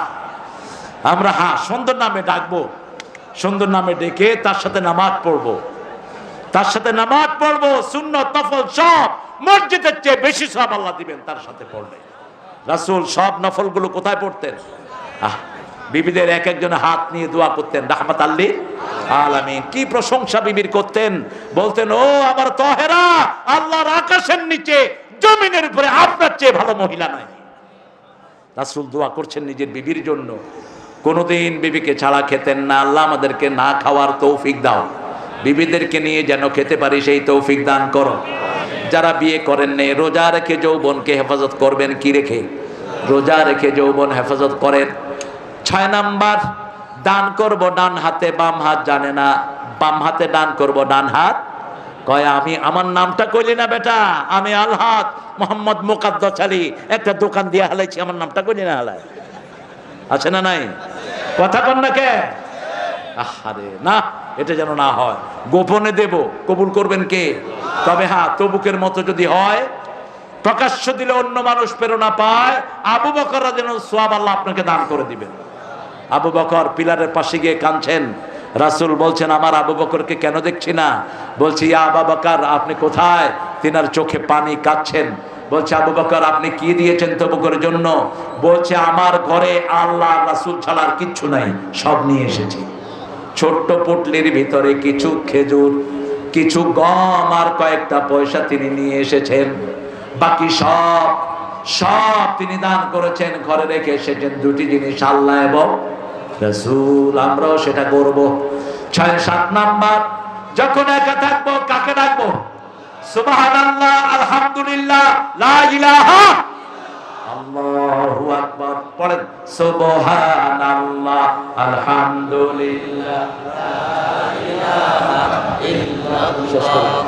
আমরা হ্যাঁ সুন্দর নামে ডাকবো। সুন্দর নামে ডেকে তার সাথে নামাজ পড়বো। তার সাথে নামাজ পড়বো। সুন্নত নফল সব মসজিদের চেয়ে বেশি সব আল্লাহ দিবেন তার সাথে পড়লে। রাসূল সব নফলগুলো কোথায় পড়তেন? বিবিদের এক একজনের হাত নিয়ে দোয়া করতেন, রাহমাতাল লিল আলামিন। কি প্রশংসা বিবির করতেন। বলতেন, ও আমার তহেরা, আল্লাহর আকাশের নিচে জমিনের উপরে আপনার চেয়ে ভালো মহিলা নাই। রাসূল দোয়া করছেন নিজের বিবির জন্য। কোনোদিন বিবিকে ছাড়া খেতেন না। আল্লাহ আমাদেরকে না খাওয়ার তৌফিক দাও। বিবিদেরকে নিয়ে যেন খেতে পারি সেই তৌফিক দান করো। যারা বিয়ে করেন নে, রোজা রেখে যৌবনকে হেফাজত করবেন। কি রেখে? রোজা রেখে যৌবন হেফাজত করেন। 6 নাম্বার, দান করব ডান হাতে, বাম হাত জানে না। বাম হাতে দান করব, ডান হাত কয় আমি আমার নামটা কইলি না বেটা, আমি আলহাদ মোহাম্মদ মুকাদ্দাস আলী, একটা দোকান দিয়ে হালাইছি, আমার নামটা কইলি না হালায়। আছে না নাই? কথা কন না কে? আরে না, এটা যেন না হয়। গোপনে দেব, কবুল করবেন কে? তবে হ্যাঁ, তবুকের মতো যদি হয়, প্রকাশ্য দিলে অন্য মানুষ প্রেরণা পায়, আবু বকর রাদিয়াল্লাহু আনহু সওয়াব আল্লাহ আপনাকে দান করে দিবেন। আবু বকর পিলারের পাশে গিয়ে কাঁদছেন। রাসূল বলছেন আমার আবু বকরকে কেন দেখছি না? বলছি ইয়া আবু বকর আপনি কোথায়? তিনার চোখে পানি, কাঁদছেন। বলছে আবু বকর আপনি কি দিয়েছেন তবুকের জন্য? বলছে আমার ঘরে আল্লাহ রাসূল ছাড়া আর কিচ্ছু নাই, সব নিয়ে এসেছি। ছোট্ট পুটলির ভিতরে কিছু খেজুর, কিছু গম আর কয়েকটা পয়সা তিনি নিয়ে এসেছেন। বাকি সব তিনি দান করেছেন, ঘরে রেখে এসেছেন দুটি জিনিস, আল্লাহ এবং রাসূল। আমরাও সেটা করব। 6-7 নাম্বার, যখন একা থাকবো কাকে ডাকবো? সুবহানাল্লাহ, আলহামদুলিল্লাহ, লা ইলাহা আল্লাহু আকবার। পড়েন সুবহানাল্লাহ, আলহামদুলিল্লাহ, লা ইলাহা ইল্লাল্লাহ,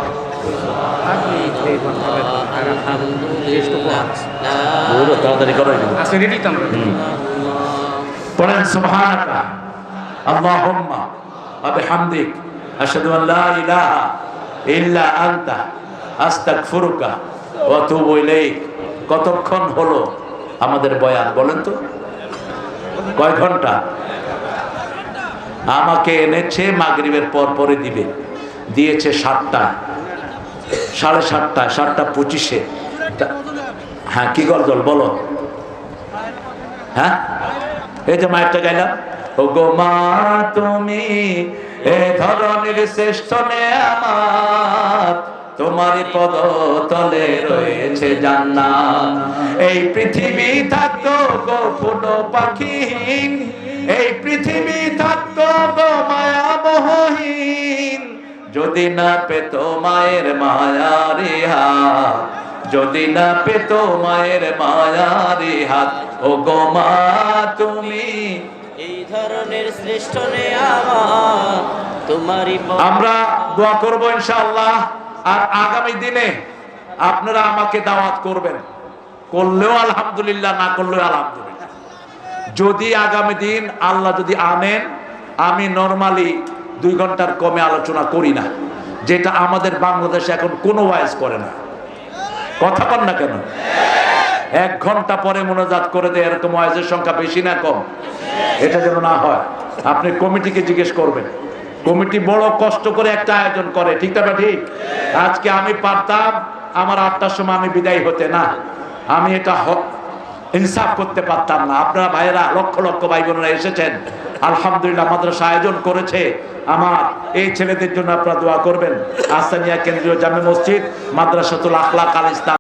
পড়েন সুবহানাকা আল্লাহুম্মা ওয়া বিহামদিক আশহাদু আন লা ইলাহা ইল্লা আনতা আস্তাগফিরুকা ওয়া আতুবু ইলাইক। কতক্ষণ হলো আমাদের বয়ান বলেন তো? কয় ঘন্টা? আমাকে এনেছে মাগরিবের পর পরে দিবে, দিয়েছে 7টা, 7:30, 7:25। হ্যাঁ কি গজল বলো? হ্যাঁ এই যে মায়েরটা গাইলাম, ও গো মা তুমি এ ধরনের শ্রেষ্ঠ নেয়ামত, তোমারই পদ তলে রয়েছে জান্নাত। এই পৃথিবী থাকতো গো ফুটো পাখিহীন, এই পৃথিবী থাকতো গো মায়া মোহহীন, যদি না পেত মায়ের মায়ারি হাত, যদি না পেত মায়ের মায়ারি হাত। ও গো মা তুমি এই ধরনের শ্রেষ্ঠ নেয়ামত তোমারই। আমরা দোয়া করব ইনশাআল্লাহ। আর আগামী দিনে আপনারা আমাকে দাওয়াত করবেন, করলেও আলহামদুলিল্লাহ, না করলেও আলহামদুলিল্লাহ। যদি আগামী দিন আল্লাহ যদি আনেন, আমি নরমালি 2 ঘন্টার কমে আলোচনা করি না, যেটা আমাদের বাংলাদেশে এখন কোনো ওয়াইজ করে না। কথা বল না কেন? 1 ঘন্টা পরে মোনাজাত করে দেয়, এরকম ওয়াইজের সংখ্যা বেশি না কম? এটা যেন না হয়। আপনি কমিটিকে জিজ্ঞেস করবেন, কমিটি বড় কষ্ট করে একটা আয়োজন করে, ঠিক না ঠিক? আজকে আমি পারতাম আমার 8টার সময় আমি বিদায় হতে, না আমি এটা ইনসাফ করতে পারতাম না। আপনারা ভাইয়েরা লক্ষ লক্ষ ভাই বোনেরা এসেছেন, আলহামদুলিল্লাহ মাদ্রাসা আয়োজন করেছে। আমার এই ছেলেদের জন্য আপনারা দোয়া করবেন। আহসানিয়া কেন্দ্রীয় জামে মসজিদ, মাদ্রাসাতুল আখলাক আল ইসলাম।